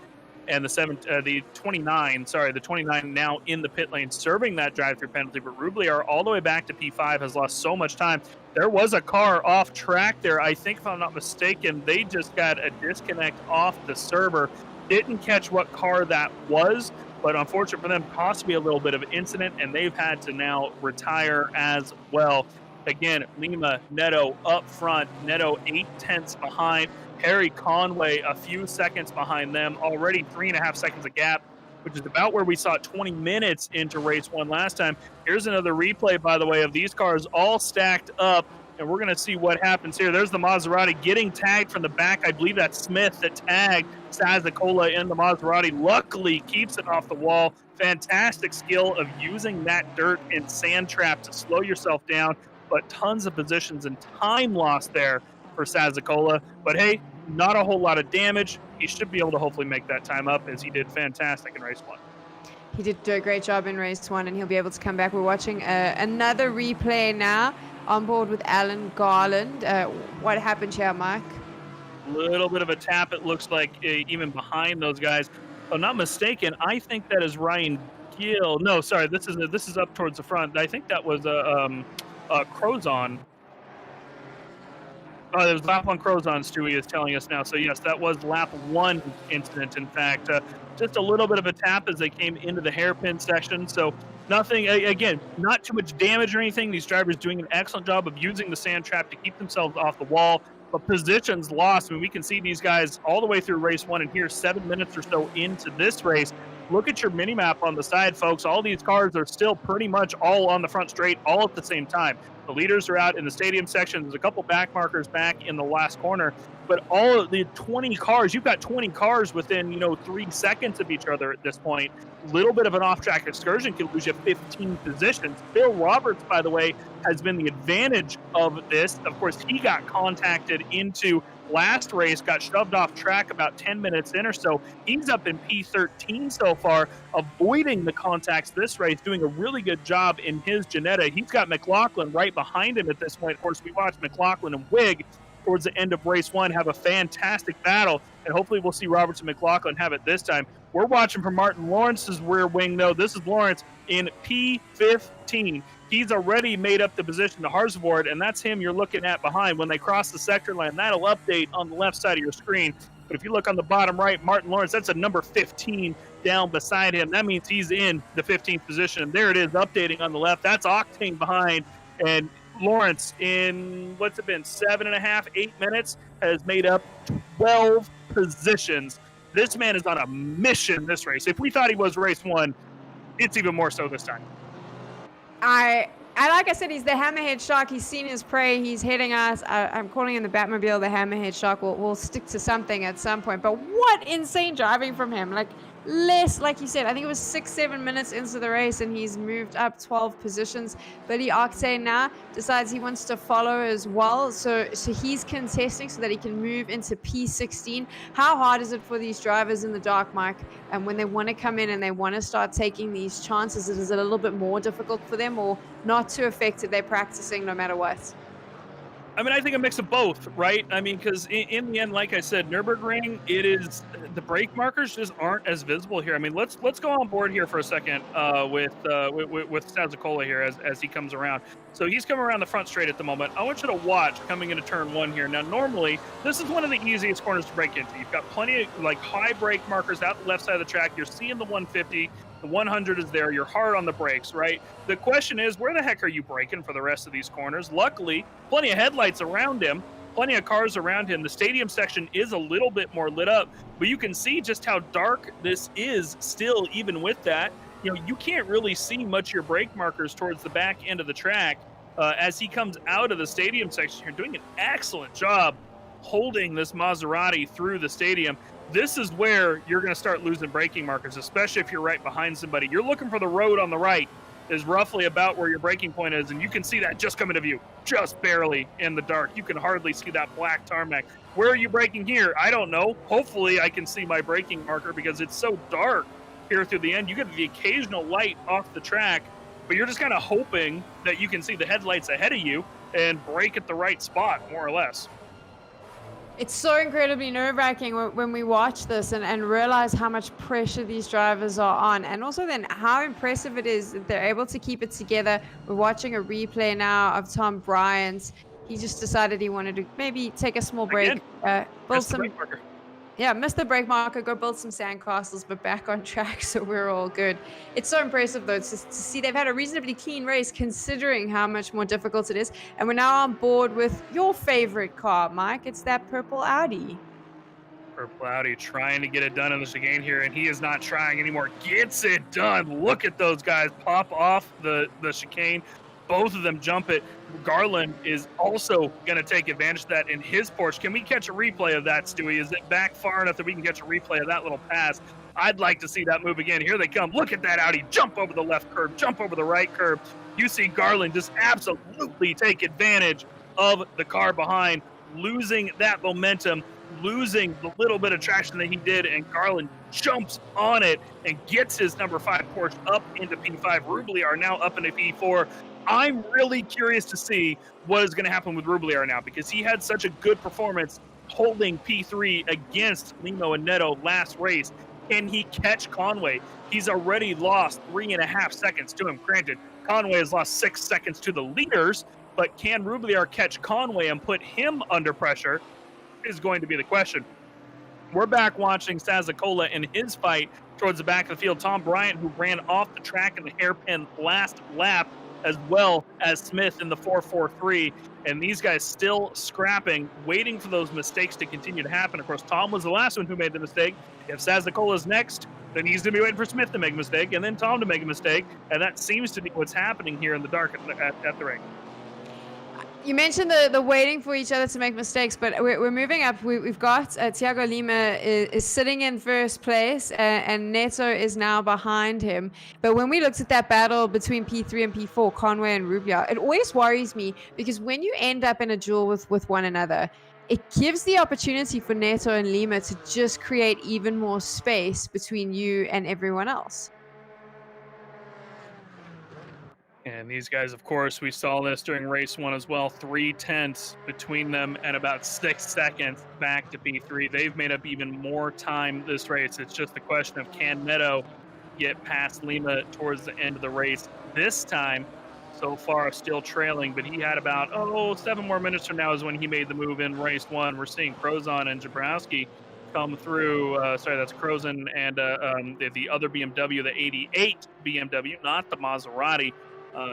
and the 29. Sorry, the 29 now in the pit lane, serving that drive-through penalty. But Rubliar all the way back to P5 has lost so much time. There was a car off track there. I think, if I'm not mistaken, they just got a disconnect off the server. Didn't catch what car that was, but unfortunate for them, possibly a little bit of an incident, and they've had to now retire as well. Again, Lima, Neto up front. Neto 8/10 behind. Harry Conway a few seconds behind them. Already 3.5 seconds of gap, which is about where we saw 20 minutes into race 1 last time. Here's another replay, by the way, of these cars all stacked up, and we're going to see what happens here. There's the Maserati getting tagged from the back. I believe that's Smith that tagged Sazacola in the Maserati. Luckily, keeps it off the wall. Fantastic skill of using that dirt and sand trap to slow yourself down, but tons of positions and time lost there for Sazacola. But hey, not a whole lot of damage. He should be able to hopefully make that time up, as he did fantastic in race 1. He did do a great job in race 1, and he'll be able to come back. We're watching another replay now on board with Alan Garland. What happened here, Mike? A little bit of a tap, it looks like, even behind those guys. If I'm not mistaken, I think that is Ryan Gill. No, sorry, this is up towards the front. I think that was Crozon. Oh, there was lap 1 Crozon, Stewie is telling us now. So yes, that was lap 1 incident, in fact. Just a little bit of a tap as they came into the hairpin section. So nothing, again, not too much damage or anything. These drivers doing an excellent job of using the sand trap to keep themselves off the wall. But positions lost. I mean, we can see these guys all the way through race 1, and here 7 minutes or so into this race. Look at your mini map on the side, folks. All these cars are still pretty much all on the front straight, all at the same time. The leaders are out in the stadium section. There's a couple back markers back in the last corner, but all of the 20 cars, you've got 20 cars within, 3 seconds of each other at this point. Little bit of an off-track excursion can lose you 15 positions. Phil Roberts, by the way, has been the advantage of this. Of course, he got contacted into last race, got shoved off track about 10 minutes in or so. He's up in P13 so far, avoiding the contacts this race, doing a really good job in his Jetta. He's got McLaughlin right behind him at this point. Of course, we watched McLaughlin and Wig towards the end of race 1 have a fantastic battle, and hopefully we'll see Roberts and McLaughlin have it this time. We're watching from Martin Lawrence's rear wing, though. This is Lawrence in P15. He's already made up the position to Harzvord, and that's him you're looking at behind. When they cross the sector line, that'll update on the left side of your screen. But if you look on the bottom right, Martin Lawrence, that's a number 15 down beside him. That means he's in the 15th position. And there it is, updating on the left. That's Octane behind. And Lawrence, in what's it been, 7.5, 8 minutes, has made up 12 positions. This man is on a mission this race. If we thought he was race one, it's even more so this time. I like I said, he's the hammerhead shark. He's seen his prey. He's heading us. I'm calling him the Batmobile, the hammerhead shark. We'll stick to something at some point. But what insane driving from him! Like you said, I think it was 6-7 minutes into the race, and he's moved up 12 positions. Billy Octane now decides he wants to follow as well, so he's contesting so that he can move into P16. How hard is it for these drivers in the dark, Mike? And when they want to come in and they want to start taking these chances, is it a little bit more difficult for them, or not too affected? They're practicing no matter what. I mean, I think a mix of both, right? I mean, because in the end, like I said, Nurburgring, it is the brake markers just aren't as visible here. I mean, let's go on board here for a second with Stazacola here as he comes around. So he's coming around the front straight at the moment. I want you to watch coming into turn one here. Now, normally this is one of the easiest corners to break into. You've got plenty of like high brake markers out the left side of the track. You're seeing the 150. The 100 is there. You're hard on the brakes, right? The question is, where the heck are you braking for the rest of these corners? Luckily, plenty of headlights around him, plenty of cars around him. The stadium section is a little bit more lit up, but you can see just how dark this is still, even with that. You know, you can't really see much of your brake markers towards the back end of the track as he comes out of the stadium section. You're doing an excellent job holding this Maserati through the stadium. This is where you're going to start losing braking markers, especially if you're right behind somebody. You're looking for the road on the right is roughly about where your braking point is, and you can see that just coming to view, just barely in the dark. You can hardly see that black tarmac. Where are you braking here? I don't know. Hopefully I can see my braking marker because it's so dark here through the end. You get the occasional light off the track, but you're just kind of hoping that you can see the headlights ahead of you and brake at the right spot, more or less. It's so incredibly nerve-wracking when we watch this and realize how much pressure these drivers are on, and also then how impressive it is that they're able to keep it together. We're watching a replay now of Tom Bryant. He just decided he wanted to maybe take a small break, build some... Yeah, missed the brake marker, go build some sandcastles, but back on track, so we're all good. It's so impressive, though, to see they've had a reasonably clean race, considering how much more difficult it is. And we're now on board with your favorite car, Mike. It's that purple Audi. Purple Audi trying to get it done in the chicane here, and he is not trying anymore. Gets it done. Look at those guys pop off the chicane. Both of them jump it. Garland is also going to take advantage of that in his Porsche. Can we catch a replay of that, Stewie? Is it back far enough that we can catch a replay of that little pass? I'd like to see that move again. Here they come. Look at that Audi. Jump over the left curb. Jump over the right curb. You see Garland just absolutely take advantage of the car behind, losing that momentum, losing the little bit of traction that he did, and Garland jumps on it and gets his number 5 Porsche up into P5. Roubliard now up into P4. I'm really curious to see what is going to happen with Roubliard now, because he had such a good performance holding P3 against Limo and Neto last race. Can he catch Conway? He's already lost 3.5 seconds to him. Granted, Conway has lost 6 seconds to the leaders, but can Roubliard catch Conway and put him under pressure is going to be the question. We're back watching Stazacola in his fight towards the back of the field. Tom Bryant, who ran off the track in the hairpin last lap, as well as Smith in the 443, and these guys still scrapping, waiting for those mistakes to continue to happen. Of course, Tom was the last one who made the mistake. If Stazacola's next, then he's going to be waiting for Smith to make a mistake, and then Tom to make a mistake, and that seems to be what's happening here in the dark at the ring. You mentioned the waiting for each other to make mistakes, but we're moving up. We've got Thiago Lima is sitting in first place, and Neto is now behind him. But when we looked at that battle between P3 and P4, Conway and Roubliard, it always worries me, because when you end up in a duel with one another, it gives the opportunity for Neto and Lima to just create even more space between you and everyone else. And these guys, of course, we saw this during race 1 as well. 3/10 between them and about 6 seconds back to P3. They've made up even more time this race. It's just a question of, can Neto get past Lima towards the end of the race this time? So far, still trailing, but he had about, 7 more minutes from now is when he made the move in race 1. We're seeing Crozon and Jabrowski come through. That's Crozon and the other BMW, the 88 BMW, not the Maserati.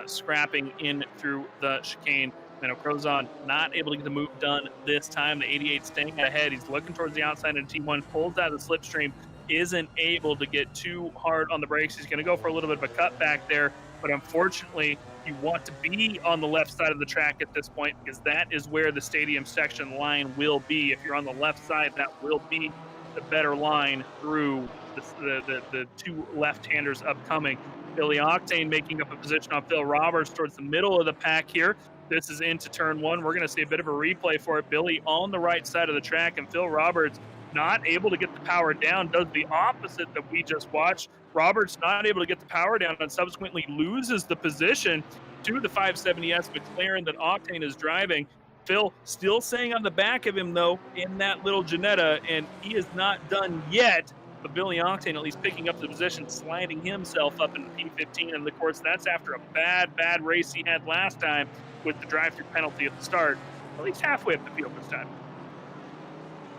Scrapping in through the chicane. Crozon not able to get the move done this time. The 88 staying ahead. He's looking towards the outside, and T1 pulls out of the slipstream. Isn't able to get too hard on the brakes. He's going to go for a little bit of a cutback there, but unfortunately, you want to be on the left side of the track at this point because that is where the stadium section line will be. If you're on the left side, that will be the better line through the two left-handers upcoming. Billy Octane making up a position on Phil Roberts towards the middle of the pack here. This is into turn one. We're going to see a bit of a replay for it. Billy on the right side of the track, and Phil Roberts not able to get the power down, does the opposite that we just watched. Roberts not able to get the power down and subsequently loses the position to the 570S McLaren that Octane is driving. Phil still staying on the back of him, though, in that little Janetta, and he is not done yet. But Billy Octane at least picking up the position, sliding himself up into P15. And of course, that's after a bad race he had last time with the drive-through penalty at the start. At least halfway up the field this time.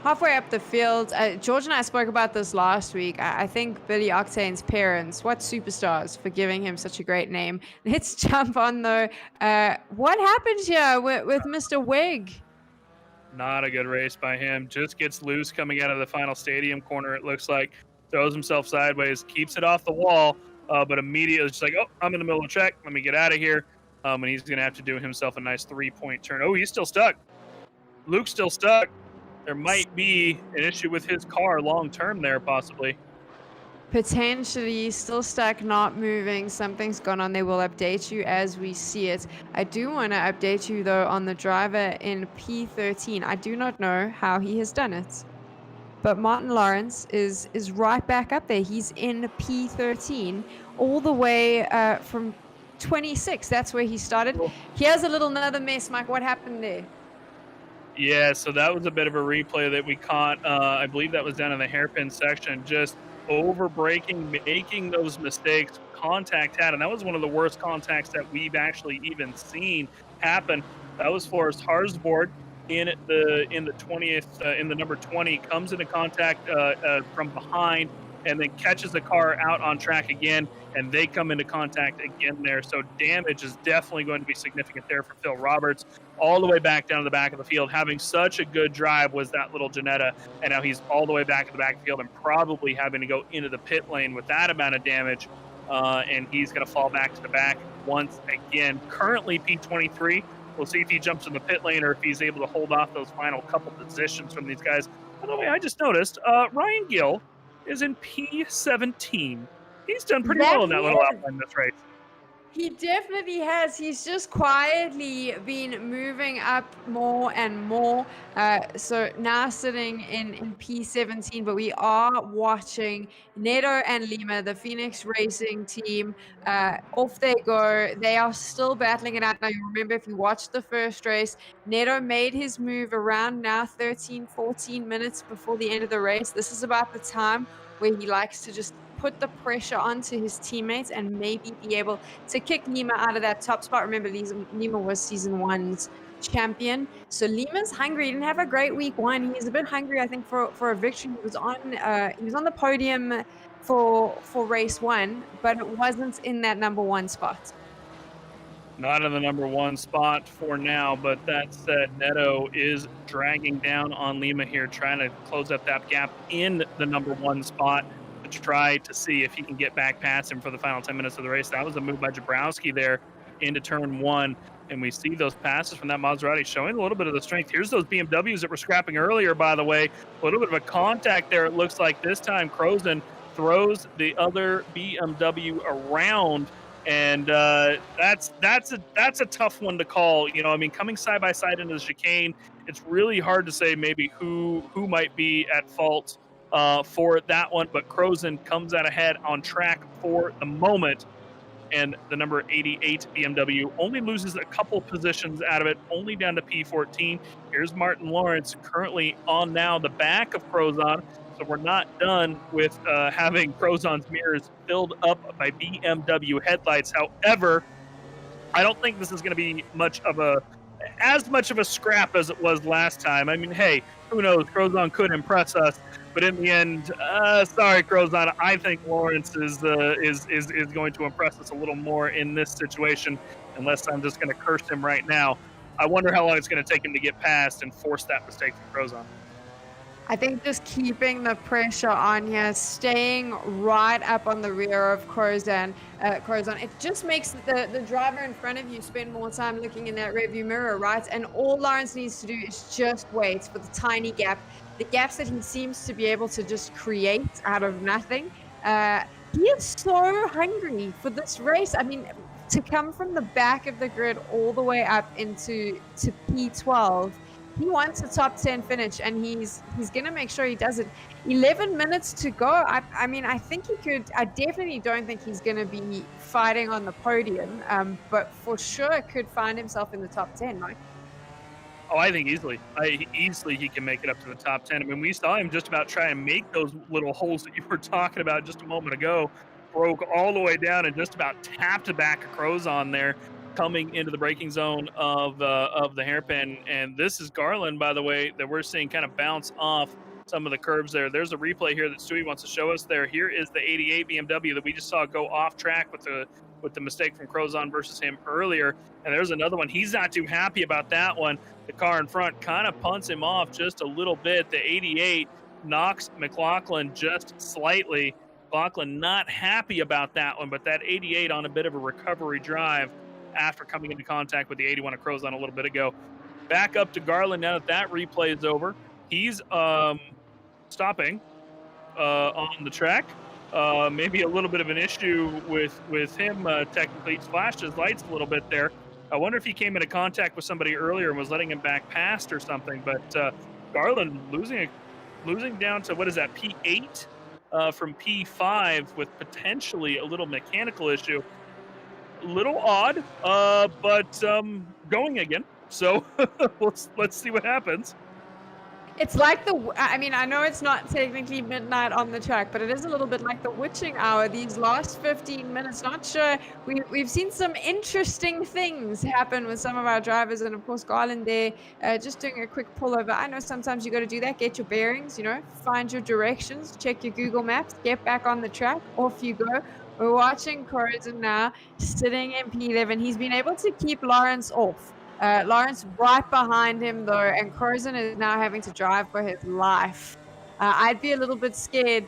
Halfway up the field, George and I spoke about this last week. I think Billy Octane's parents, what superstars for giving him such a great name. Let's jump on though. What happened here with Mr. Wig? Not a good race by him. Just gets loose coming out of the final stadium corner, it looks like. Throws himself sideways, keeps it off the wall, but immediately just like, oh, I'm in the middle of the track. Let me get out of here. And he's going to have to do himself a nice 3-point turn. Oh, he's still stuck. Luke's still stuck. There might be an issue with his car long-term there, possibly. Potentially still stuck, not moving. Something's gone on. They will update you as we see it. I do want to update you, though, on the driver in P13. I do not know how he has done it. But Martin Lawrence is right back up there. He's in P13 all the way from 26. That's where he started. Here's a little another mess, Mike. What happened there? Yeah, so that was a bit of a replay that we caught. I believe that was down in the hairpin section, just over braking, making those mistakes. Contact had, and that was one of the worst contacts that we've actually even seen happen. That was Forrest Harsborg in the 20th, in the number 20, comes into contact from behind, and then catches the car out on track again, and they come into contact again there. So damage is definitely going to be significant there for Phil Roberts. All the way back down to the back of the field, having such a good drive was that little Janetta, and now he's all the way back at the back of the field and probably having to go into the pit lane with that amount of damage, and he's going to fall back to the back once again. Currently P23. We'll see if he jumps in the pit lane or if he's able to hold off those final couple positions from these guys. By the way, I just noticed Ryan Gill is in P17. He's done pretty well in that little outline this race. He definitely has. He's just quietly been moving up more and more. So now sitting in P17, but we are watching Neto and Lima, the Phoenix Racing team. Off they go. They are still battling it out. Now, you remember, if you watched the first race, Neto made his move around now 13, 14 minutes before the end of the race. This is about the time where he likes to just put the pressure onto his teammates and maybe be able to kick Lima out of that top spot. Remember, Lima was season 1's champion. So Lima's hungry. He didn't have a great week 1. He's a bit hungry, I think, for a victory. He was on the podium for race 1, but it wasn't in that number 1 spot. Not in the number 1 spot for now, but that said, Neto is dragging down on Lima here, trying to close up that gap in the number 1 spot to try to see if he can get back past him for the final 10 minutes of the race. That was a move by Jabrowski there into turn 1, and we see those passes from that Maserati showing a little bit of the strength. Here's those BMWs that were scrapping earlier, by the way. A little bit of a contact there, it looks like. This time Crozon throws the other BMW around, and that's a tough one to call. You know, I mean, coming side by side into the chicane, it's really hard to say maybe who might be at fault for that one, but Crozon comes out ahead on track for the moment, and the number 88 BMW only loses a couple positions out of it, only down to P14. Here's Martin Lawrence currently on now the back of Crozon, so we're not done with having Crozon's mirrors filled up by BMW headlights. However, I don't think this is going to be as much of a scrap as it was last time. I mean, hey, who knows? Crozon could impress us, but in the end, sorry, Crozon. I think Lawrence is going to impress us a little more in this situation, unless I'm just going to curse him right now. I wonder how long it's going to take him to get past and force that mistake from Crozon. I think just keeping the pressure on here, staying right up on the rear of Crozon, it just makes the driver in front of you spend more time looking in that rearview mirror, right? And all Lawrence needs to do is just wait for the tiny gap, the gaps that he seems to be able to just create out of nothing. He is so hungry for this race. I mean, to come from the back of the grid all the way up into P12. He wants a top 10 finish, and he's gonna make sure he does it. 11 minutes to go. I mean, I think he could. I definitely don't think he's gonna be fighting on the podium, but for sure could find himself in the top 10, Mike. Oh, I think easily. Easily he can make it up to the top 10. I mean, we saw him just about try and make those little holes that you were talking about just a moment ago. Broke all the way down and just about tapped back a Crozon there, coming into the braking zone of the hairpin. And this is Garland, by the way, that we're seeing kind of bounce off some of the curbs there. There's a replay here that Stewie wants to show us there. Here is the 88 BMW that we just saw go off track with the mistake from Crozon versus him earlier. And there's another one. He's not too happy about that one. The car in front kind of punts him off just a little bit. The 88 knocks McLaughlin just slightly. McLaughlin not happy about that one, but that 88 on a bit of a recovery drive after coming into contact with the 81 of Crozon a little bit ago. Back up to Garland now that replay is over. He's stopping on the track. Maybe a little bit of an issue with him technically. He's flashed his lights a little bit there. I wonder if he came into contact with somebody earlier and was letting him back past or something. But Garland losing down to, what is that, P8 from P5 with potentially a little mechanical issue. Little odd, but going again. So let's see what happens. It's like I mean, I know it's not technically midnight on the track, but it is a little bit like the witching hour. These last 15 minutes, not sure. We've seen some interesting things happen with some of our drivers, and of course Garland there, just doing a quick pullover. I know sometimes you got to do that, get your bearings, find your directions, check your Google Maps, get back on the track, off you go. We're watching Crozon now, sitting in P11. He's been able to keep Lawrence off. Lawrence right behind him, though, and Crozon is now having to drive for his life. I'd be a little bit scared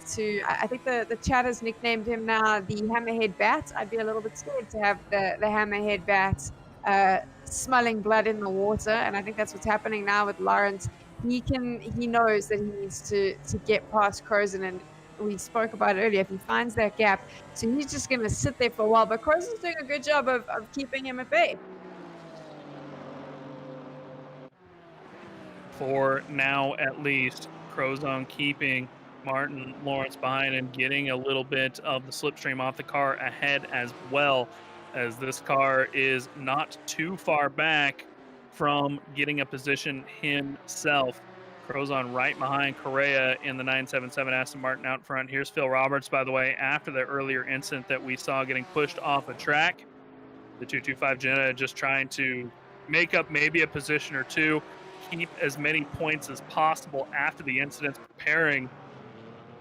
I think the chat has nicknamed him now the Hammerhead Bat. I'd be a little bit scared to have the Hammerhead Bat smelling blood in the water, and I think that's what's happening now with Lawrence. He knows that he needs to get past Crozon, and we spoke about it earlier. If he finds that gap, so he's just going to sit there for a while. But Crozon's doing a good job of keeping him at bay. For now, at least, Crozon keeping Martin Lawrence behind and getting a little bit of the slipstream off the car ahead as well, as this car is not too far back from getting a position himself. Crozon right behind Correa in the 977 Aston Martin out front. Here's Phil Roberts, by the way, after the earlier incident that we saw getting pushed off a track. The 225 Jetta just trying to make up maybe a position or two, keep as many points as possible after the incident, preparing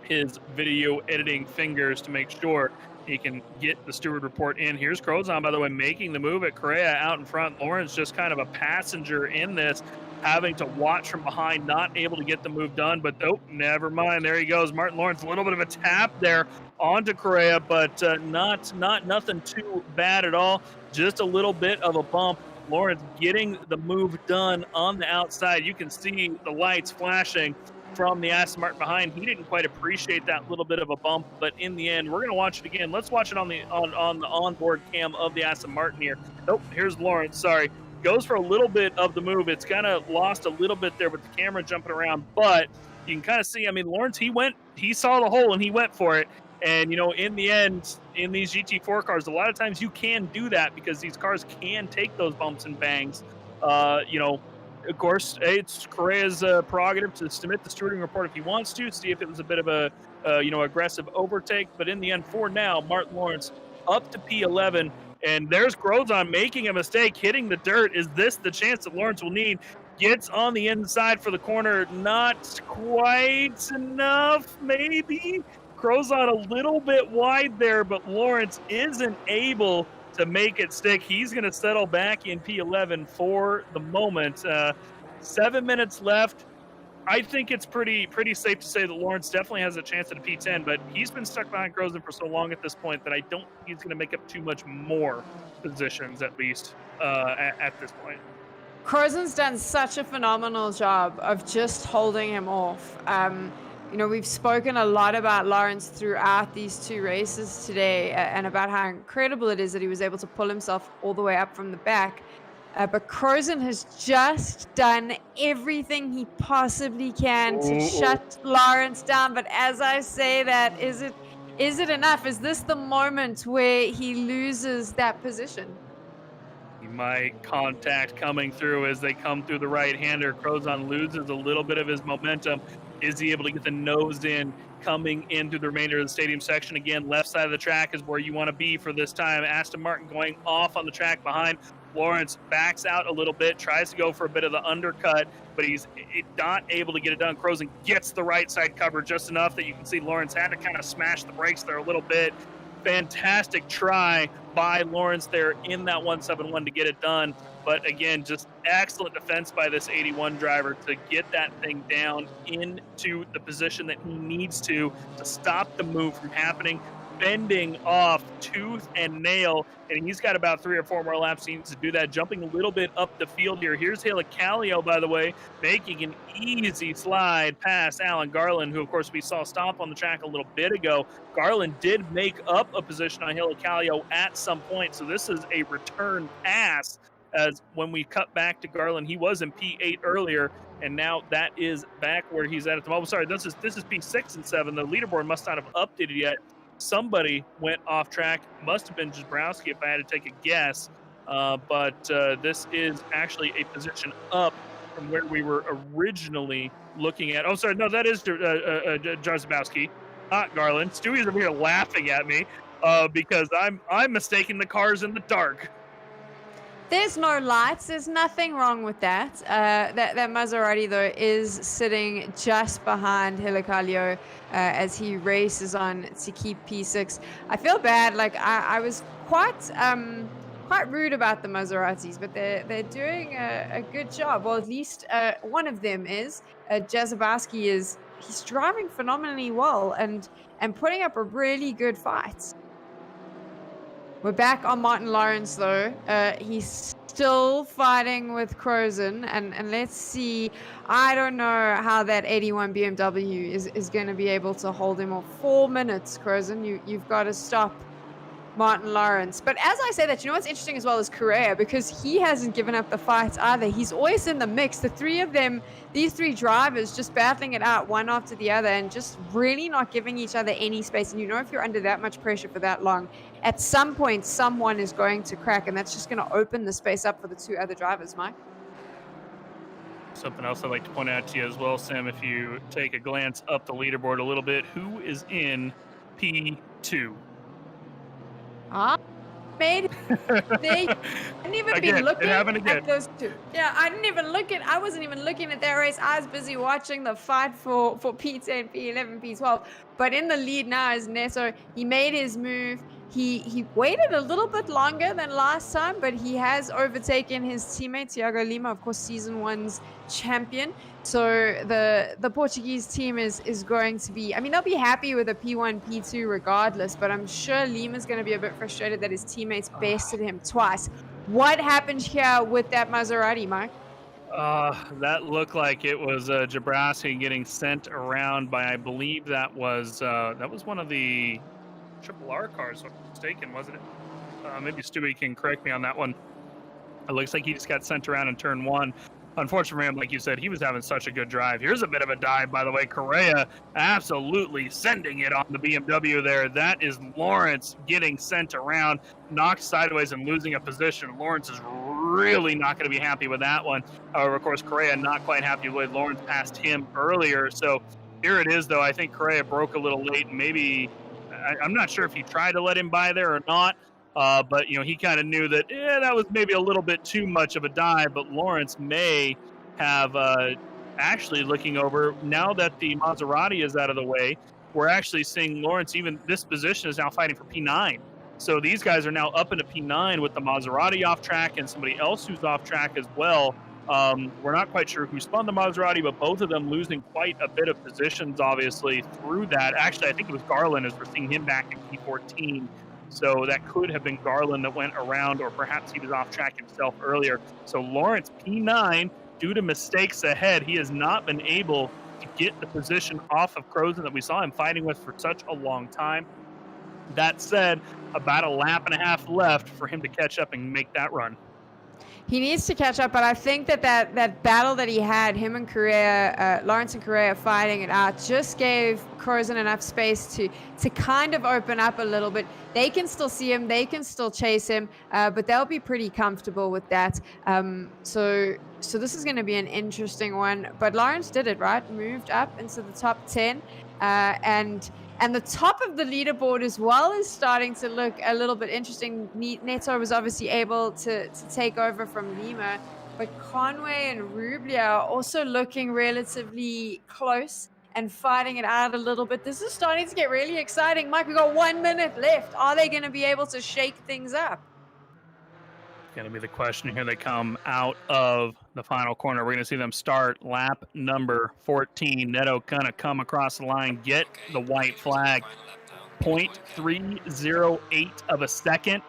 his video editing fingers to make sure he can get the steward report in. Here's Crozon, by the way, making the move at Correa out in front. Lawrence just kind of a passenger in this, having to watch from behind, not able to get the move done, but oh, never mind. There he goes. Martin Lawrence, a little bit of a tap there onto Correa, but nothing too bad at all. Just a little bit of a bump. Lawrence getting the move done on the outside. You can see the lights flashing from the Aston Martin behind. He didn't quite appreciate that little bit of a bump, but in the end, we're going to watch it again. Let's watch it on the onboard cam of the Aston Martin here. Nope, here's Lawrence. Sorry. Goes for a little bit of the move. It's kind of lost a little bit there with the camera jumping around, but you can kind of see, I mean, Lawrence, he saw the hole and he went for it. And, in the end, in these GT4 cars, a lot of times you can do that because these cars can take those bumps and bangs. Of course, it's Correa's prerogative to submit the stewarding report if he wants to, see if it was a bit of a, aggressive overtake. But in the end, for now, Martin Lawrence up to P11. And there's Crozon making a mistake, hitting the dirt. Is this the chance that Lawrence will need? Gets on the inside for the corner. Not quite enough, maybe. Crozon a little bit wide there, but Lawrence isn't able to make it stick. He's going to settle back in P11 for the moment. 7 minutes left. I think it's pretty safe to say that Lawrence definitely has a chance at a P10, but he's been stuck behind Crozen for so long at this point that I don't think he's going to make up too much more positions, at least at this point. Crozen's done such a phenomenal job of just holding him off. We've spoken a lot about Lawrence throughout these two races today and about how incredible it is that he was able to pull himself all the way up from the back. But Crozen has just done everything he possibly can to shut Lawrence down. But as I say that, is it enough? Is this the moment where he loses that position? He might contact coming through as they come through the right-hander. Crozen loses a little bit of his momentum. Is he able to get the nose in coming in through the remainder of the stadium section? Again, left side of the track is where you want to be for this time. Aston Martin going off on the track behind. Lawrence backs out a little bit, tries to go for a bit of the undercut, but he's not able to get it done. Crozen gets the right side cover just enough that you can see Lawrence had to kind of smash the brakes there a little bit. Fantastic try by Lawrence there in that 171 to get it done. But again, just excellent defense by this 81 driver to get that thing down into the position that he needs to stop the move from happening, bending off tooth and nail. And he's got about 3 or 4 more laps he needs to do that, jumping a little bit up the field here. Here's Helicalio, by the way, making an easy slide past Alan Garland, who, of course, we saw stop on the track a little bit ago. Garland did make up a position on Helicalio at some point, so this is a return pass, as when we cut back to Garland, he was in P8 earlier, and now that is back where he's at the moment. Sorry, this is P6 and 7. The leaderboard must not have updated yet. Somebody went off track. Must have been Jabrowski if I had to take a guess. But this is actually a position up from where we were originally looking at. Oh, sorry. No, that is Jarzabowski, not Garland. Stewie's over here laughing at me because I'm mistaking the cars in the dark. There's no lights. There's nothing wrong with that. That Maserati, though, is sitting just behind Helicalio as he races on to keep P6. I feel bad. Like, I was quite rude about the Maseratis, but they're doing a good job. Well, at least one of them is. Jazabowski he's driving phenomenally well and putting up a really good fight. We're back on Martin Lawrence, though. He's still fighting with Crozen, and let's see. I don't know how that 81 BMW is going to be able to hold him off. 4 minutes, Crozen. You've got to stop Martin Lawrence. But as I say that, you know what's interesting as well is Correa, because he hasn't given up the fight either. He's always in the mix. The three of them, these three drivers, just battling it out one after the other and just really not giving each other any space. And if you're under that much pressure for that long, at some point, someone is going to crack, and that's just going to open the space up for the two other drivers, Mike. Something else I'd like to point out to you as well, Sam, if you take a glance up the leaderboard a little bit, who is in P2? They hadn't even been looking at those two. Yeah, I wasn't even looking at that race. I was busy watching the fight for P10, P11, P12. But in the lead now is Neto. He made his move. He waited a little bit longer than last time, but he has overtaken his teammate Thiago Lima, of course, Season 1's champion. So the Portuguese team is going to be, they'll be happy with a P1, P2 regardless, but I'm sure Lima's going to be a bit frustrated that his teammates bested him twice. What happened here with that Maserati, Mike? That looked like it was Jabrowski getting sent around by, I believe that was one of the Triple R cars, if I'm mistaken, wasn't it? Maybe Stewie can correct me on that one. It looks like he just got sent around in turn 1. Unfortunately for him, like you said, he was having such a good drive. Here's a bit of a dive, by the way. Correa absolutely sending it on the BMW there. That is Lawrence getting sent around, knocked sideways and losing a position. Lawrence is really not going to be happy with that one. However, of course, Correa not quite happy with Lawrence passed him earlier. So here it is, though. I think Correa broke a little late, and maybe I'm not sure if he tried to let him by there or not. But, he kind of knew that, that was maybe a little bit too much of a dive. But Lawrence may have actually looking over, now that the Maserati is out of the way, we're actually seeing Lawrence, even this position, is now fighting for P9. So these guys are now up into P9 with the Maserati off track and somebody else who's off track as well. We're not quite sure who spun the Maserati, but both of them losing quite a bit of positions, obviously, through that. Actually, I think it was Garland, as we're seeing him back in P14. So that could have been Garland that went around, or perhaps he was off track himself earlier. So Lawrence, P9, due to mistakes ahead, he has not been able to get the position off of Crozon that we saw him fighting with for such a long time. That said, about a lap and a half left for him to catch up and make that run. He needs to catch up, but I think that battle that he had, him and Correa, Lawrence and Correa fighting it out, just gave Crozon enough space to kind of open up a little bit. They can still see him, they can still chase him, but they'll be pretty comfortable with that. So this is going to be an interesting one. But Lawrence did it, right? Moved up into the top 10, and the top of the leaderboard as well is starting to look a little bit interesting. Neto was obviously able to take over from Lima, but Conway and Rublia are also looking relatively close and fighting it out a little bit. This is starting to get really exciting. Mike, we got 1 minute left. Are they going to be able to shake things up? Going to be the question here. They come out of the final corner. We're going to see them start lap number 14. Neto going to come across the line, get the white flag. 0.308 of a second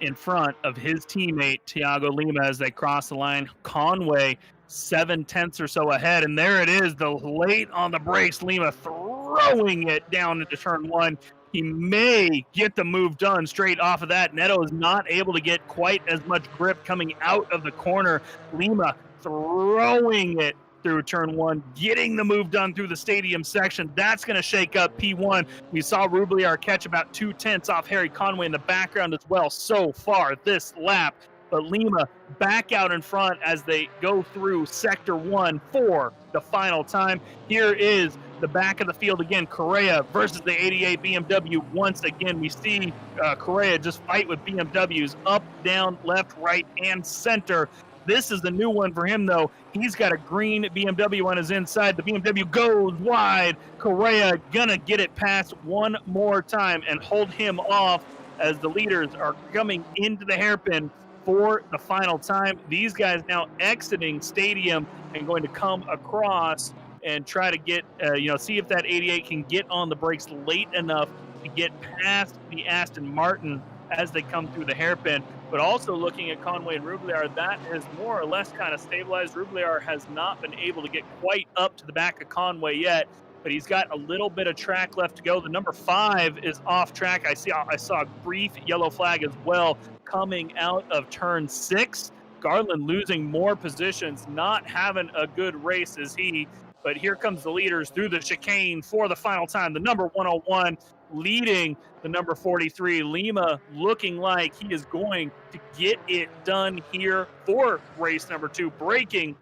in front of his teammate, Thiago Lima, as they cross the line. Conway, 7/10 or so ahead. And there it is, the late on the brakes, Lima throwing it down into turn 1. He may get the move done straight off of that. Neto is not able to get quite as much grip coming out of the corner. Lima throwing it through turn 1, getting the move done through the stadium section. That's going to shake up P1. We saw Rubliar catch about 2/10 off Harry Conway in the background as well so far this lap. But Lima back out in front as they go through Sector 1 for the final time. Here is the back of the field again, Correa versus the 88 BMW. Once again, we see Correa just fight with BMWs up, down, left, right, and center. This is the new one for him, though. He's got a green BMW on his inside. The BMW goes wide. Correa gonna get it past one more time and hold him off as the leaders are coming into the hairpin for the final time. These guys now exiting stadium and going to come across and try to get, see if that 88 can get on the brakes late enough to get past the Aston Martin as they come through the hairpin. But also looking at Conway and Rubliar, that is more or less kind of stabilized. Rubliar has not been able to get quite up to the back of Conway yet, but he's got a little bit of track left to go. The number 5 is off track. I saw a brief yellow flag as well coming out of turn 6. Garland losing more positions, not having a good race as he. But here comes the leaders through the chicane for the final time. The number 101 leading the number 43. Lima looking like he is going to get it done here for race number 2, breaking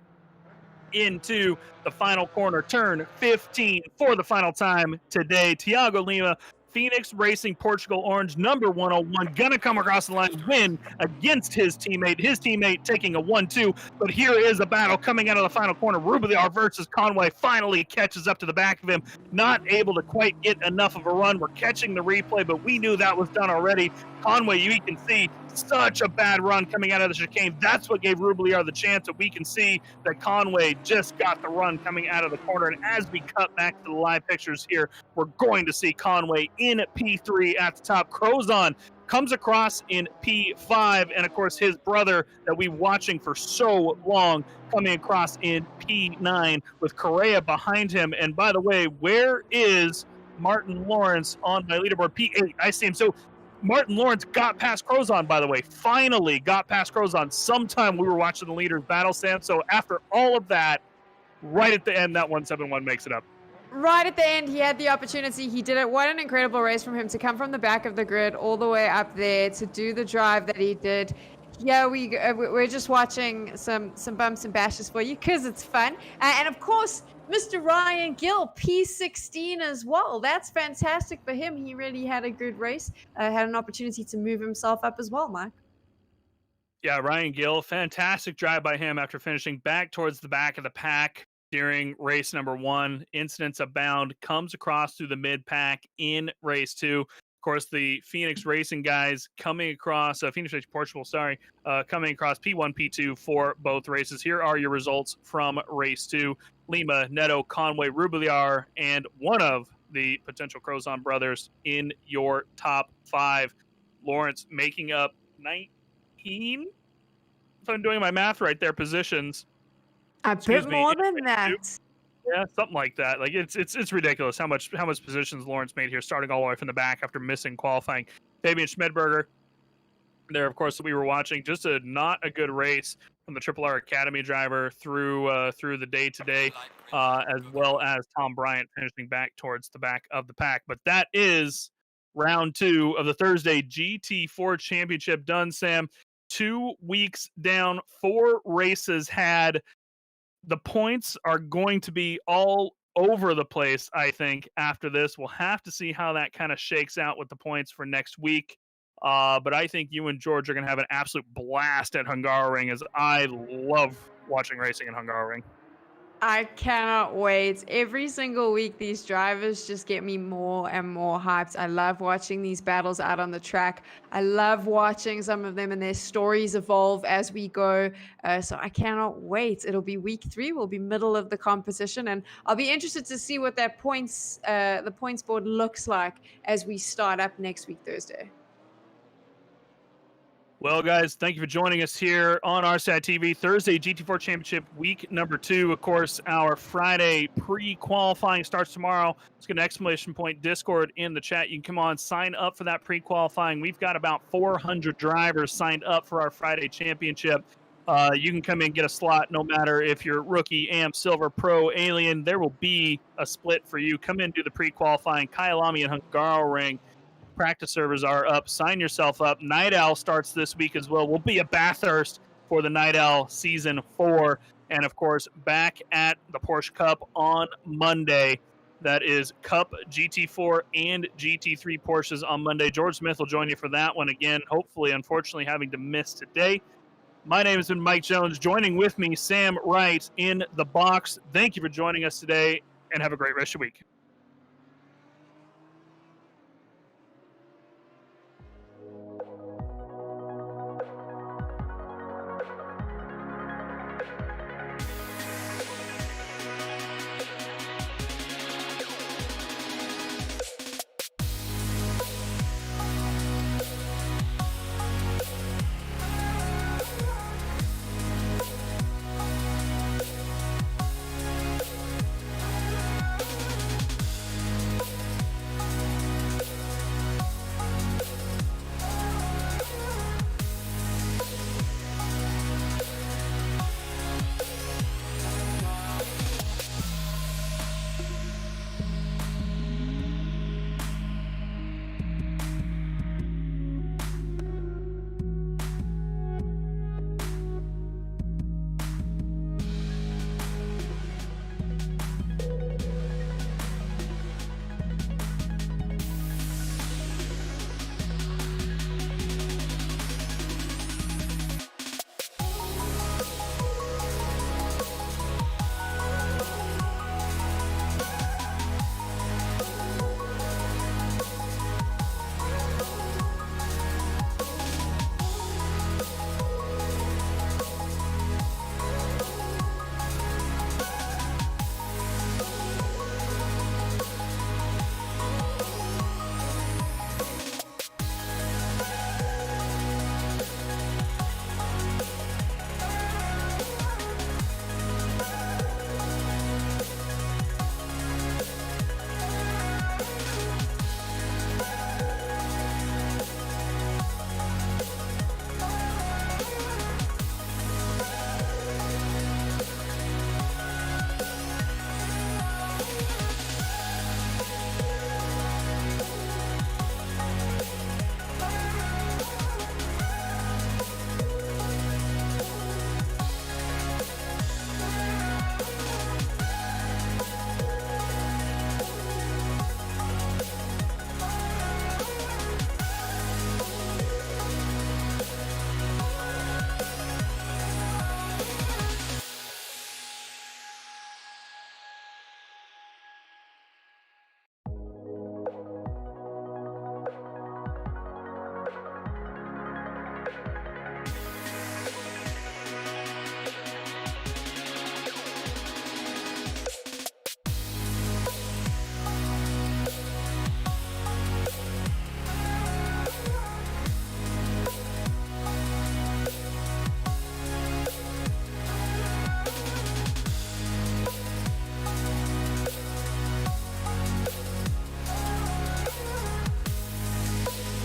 into the final corner, turn 15 for the final time today. Thiago Lima, Phoenix Racing Portugal Orange, number 101, gonna come across the line, win against his teammate taking a 1-2, but here is a battle coming out of the final corner. Rubiliar versus Conway finally catches up to the back of him, not able to quite get enough of a run. We're catching the replay, but we knew that was done already. Conway, you can see such a bad run coming out of the chicane. That's what gave Rubiliar the chance, that we can see that Conway just got the run coming out of the corner. And as we cut back to the live pictures here, we're going to see Conway in P3 at the top. Crozon comes across in P5, and of course his brother that we've watching for so long coming across in P9 with Correa behind him. And by the way, where is Martin Lawrence on my leaderboard? P8, I see him. So Martin Lawrence got past Crozon, by the way, finally got past Crozon. Sometime we were watching the leaders battle, Sam. So after all of that, right at the end, that 171 makes it up. Right at the end, he had the opportunity. He did it. What an incredible race from him to come from the back of the grid all the way up there to do the drive that he did. Yeah, we're just watching some bumps and bashes for you because it's fun. And of course, Mr. Ryan Gill, P16 as well. That's fantastic for him. He really had a good race, had an opportunity to move himself up as well, Mike. Yeah, Ryan Gill, fantastic drive by him after finishing back towards the back of the pack during race number 1. Incidents abound, comes across through the mid pack in race 2. Of course, the Phoenix Racing guys coming across, Phoenix Racing Portugal, sorry, coming across P1, P2 for both races. Here are your results from race 2. Lima, Neto, Conway, Rubiliar, and one of the potential Crozon brothers in your top 5. Lawrence making up 19, if I'm doing my math right there, positions. A Excuse bit me. more in than race 2. that. Yeah, something like that. Like it's ridiculous how much positions Lawrence made here, starting all the way from the back after missing qualifying. Fabian Schmidberger, there, of course, we were watching just not a good race from the Triple R Academy driver through the day today, as well as Tom Bryant finishing back towards the back of the pack. But that is round 2 of the Thursday GT4 Championship done. Sam, 2 weeks down, 4 races had. The points are going to be all over the place, I think, after this. We'll have to see how that kind of shakes out with the points for next week. But I think you and George are going to have an absolute blast at Hungaroring, as I love watching racing in Hungaroring. I cannot wait. Every single week, these drivers just get me more and more hyped. I love watching these battles out on the track. I love watching some of them and their stories evolve as we go. So I cannot wait. It'll be week 3. We'll be middle of the competition, and I'll be interested to see what that the points board looks like as we start up next week, Thursday. Well, guys, thank you for joining us here on RCI TV. Thursday GT4 Championship week number 2. Of course, our Friday pre-qualifying starts tomorrow. Let's get an exclamation point Discord in the chat. You can come on, sign up for that pre-qualifying. We've got about 400 drivers signed up for our Friday championship. You can come in and get a slot no matter if you're rookie, amp, silver, pro, alien. There will be a split for you. Come in, do the pre-qualifying. Kyalami and Hungaroring. Practice servers are up. Sign yourself up. Night Owl starts this week as well. We'll be at Bathurst for the Night Owl Season 4. And, of course, back at the Porsche Cup on Monday. That is Cup, GT4, and GT3 Porsches on Monday. George Smith will join you for that one again, hopefully, unfortunately, having to miss today. My name has been Mike Jones. Joining with me, Sam Wright in the box. Thank you for joining us today, and have a great rest of your week.